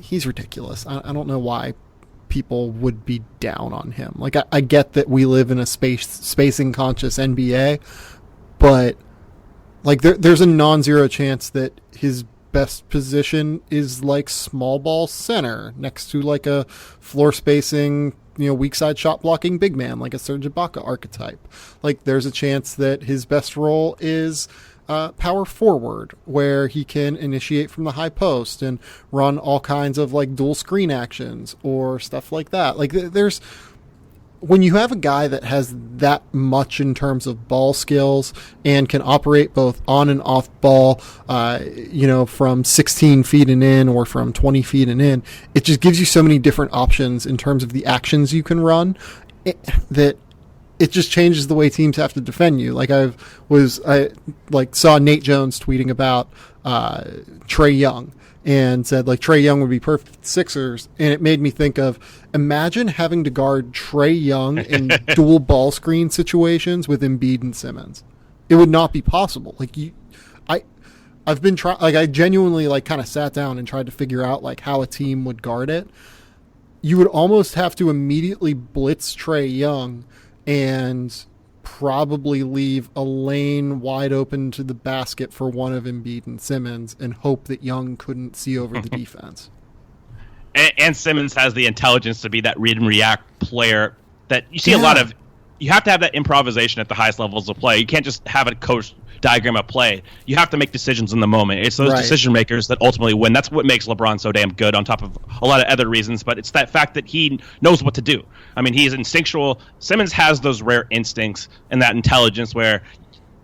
He's ridiculous. I don't know why people would be down on him. Like, I get that we live in a spacing conscious NBA, but there's a non-zero chance that his best position is small ball center next to a floor spacing, weak side shot blocking big man, like a Serge Ibaka archetype. There's a chance that his best role is power forward, where he can initiate from the high post and run all kinds of dual screen actions or stuff like that. There's, when you have a guy that has that much in terms of ball skills and can operate both on and off ball, from 16 feet and in or from 20 feet and in, it just gives you so many different options in terms of the actions you can run that it just changes the way teams have to defend you. I saw Nate Jones tweeting about Trae Young and said Trae Young would be perfect for the Sixers, and it made me think of, imagine having to guard Trae Young in dual ball screen situations with Embiid and Simmons. It would not be possible. I've been trying. I genuinely kind of sat down and tried to figure out how a team would guard it. You would almost have to immediately blitz Trae Young and probably leave a lane wide open to the basket for one of Embiid and Simmons and hope that Young couldn't see over the defense. And Simmons has the intelligence to be that read and react player that you see a lot of. You have to have that improvisation at the highest levels of play. You can't just have a coach diagram of play. You have to make decisions in the moment. It's those decision makers that ultimately win. That's what makes LeBron so damn good, on top of a lot of other reasons. But it's that fact that he knows what to do. I mean, he's instinctual. Simmons has those rare instincts and that intelligence where,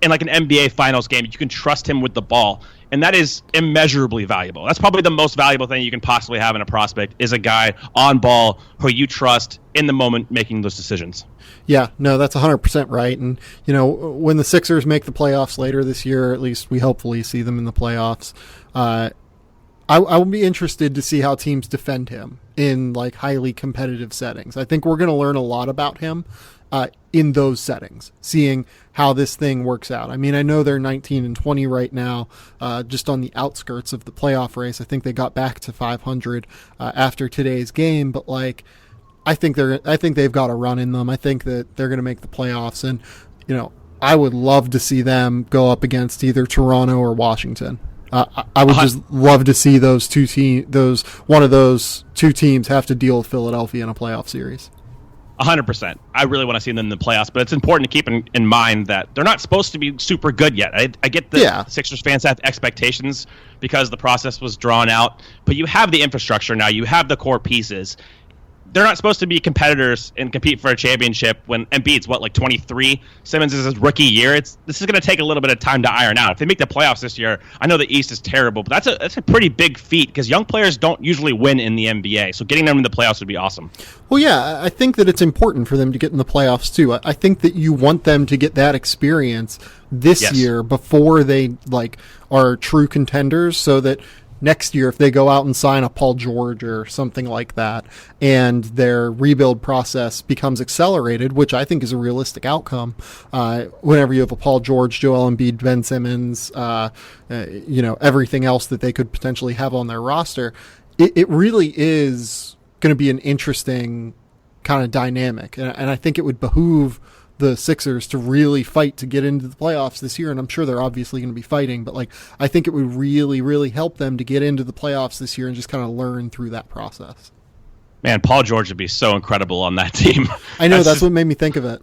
in an NBA Finals game, you can trust him with the ball. And that is immeasurably valuable. That's probably the most valuable thing you can possibly have in a prospect, is a guy on ball who you trust in the moment making those decisions. Yeah, no, that's 100% right. And, when the Sixers make the playoffs later this year, at least we hopefully see them in the playoffs, I will be interested to see how teams defend him in highly competitive settings. I think we're going to learn a lot about him in those settings, seeing how this thing works out. I mean, I know they're 19 and 20 right now, just on the outskirts of the playoff race. I think they got back to 500 after today's game, but I think they've got a run in them. I think that they're going to make the playoffs, and I would love to see them go up against either Toronto or Washington. I would just love to see one of those two teams have to deal with Philadelphia in a playoff series. 100%. I really want to see them in the playoffs, but it's important to keep in mind that they're not supposed to be super good yet. I get that Sixers fans have expectations because the process was drawn out, but you have the infrastructure now. You have the core pieces. They're not supposed to be competitors and compete for a championship when Embiid's 23. Simmons is his rookie year. This is going to take a little bit of time to iron out. If they make the playoffs this year, I know the East is terrible, but that's a pretty big feat because young players don't usually win in the NBA. So getting them in the playoffs would be awesome. Well, yeah, I think that it's important for them to get in the playoffs too. I think that you want them to get that experience this year before they are true contenders, so that next year, if they go out and sign a Paul George or something like that, and their rebuild process becomes accelerated, which I think is a realistic outcome, whenever you have a Paul George, Joel Embiid, Ben Simmons, everything else that they could potentially have on their roster, it really is going to be an interesting kind of dynamic. And I think it would behoove the Sixers to really fight to get into the playoffs this year, and I'm sure they're obviously going to be fighting, but I think it would really, really help them to get into the playoffs this year and just kind of learn through that process. Man, Paul George would be so incredible on that team. I know, that's what made me think of it.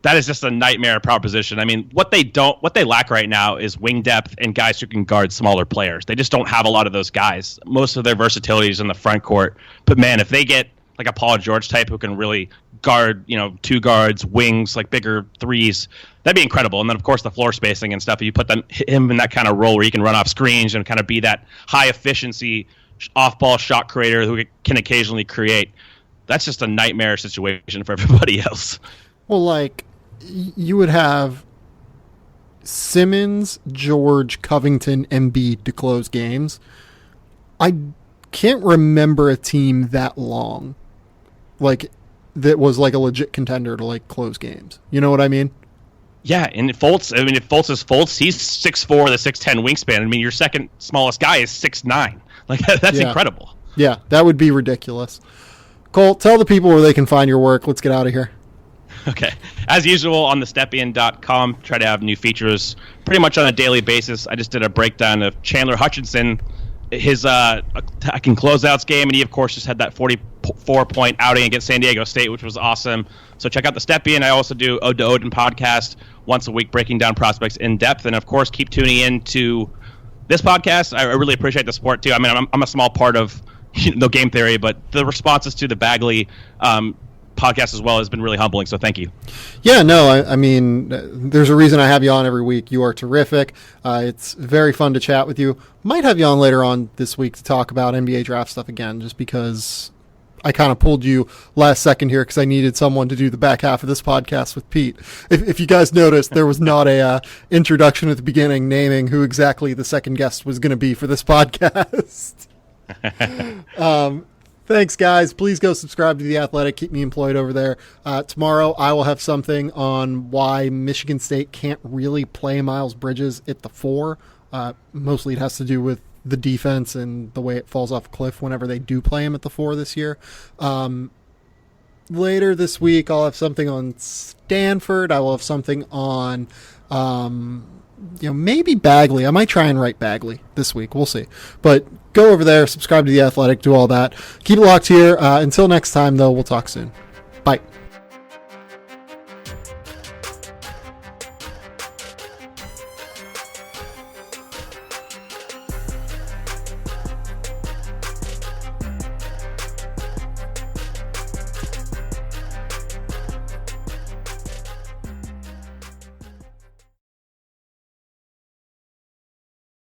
that is just a nightmare proposition. I mean, what they lack right now is wing depth and guys who can guard smaller players. They just don't have a lot of those guys. Most of their versatility is in the front court. But man, if they get like a Paul George type who can really guard, two guards, wings, like bigger threes, that'd be incredible. And then of course the floor spacing and stuff. If you put him in that kind of role where he can run off screens and kind of be that high efficiency off-ball shot creator who can occasionally create, that's just a nightmare situation for everybody else. Well, like, you would have Simmons, George, Covington, Embiid to close games. I can't remember a team that long, like, that was like a legit contender to like close games. You know what I mean? Yeah, and Fultz, if Fultz is Fultz, he's 6'4", the 6'10" wingspan. I mean, your second smallest guy is 6'9". Like, that's incredible. Yeah, that would be ridiculous. Cole, tell the people where they can find your work. Let's get out of here. Okay. As usual, on thestepian.com, try to have new features pretty much on a daily basis. I just did a breakdown of Chandler Hutchinson, his attacking closeouts game, and he, of course, just had that 44-point outing against San Diego State, which was awesome. So check out the Stepian. I also do Ode to Odin podcast once a week, breaking down prospects in depth. And, of course, keep tuning in to this podcast. I really appreciate the support, too. I mean, I'm a small part of game theory, but the responses to the Bagley podcast as well has been really humbling, so thank you. Yeah, no, I mean, there's a reason I have you on every week. You are terrific. It's very fun to chat with you. Might have you on later on this week to talk about NBA draft stuff again, just because I kind of pulled you last second here because I needed someone to do the back half of this podcast with Pete. If you guys noticed, there was not a introduction at the beginning naming who exactly the second guest was going to be for this podcast. Thanks, guys. Please go subscribe to The Athletic. Keep me employed over there. Tomorrow, I will have something on why Michigan State can't really play Miles Bridges at the 4. Mostly it has to do with the defense and the way it falls off a cliff whenever they do play him at the 4 this year. Later this week, I'll have something on Stanford. I will have something on maybe Bagley. I might try and write Bagley this week. We'll see. But go over there, subscribe to The Athletic, do all that. Keep it locked here. Until next time, though, we'll talk soon. Bye.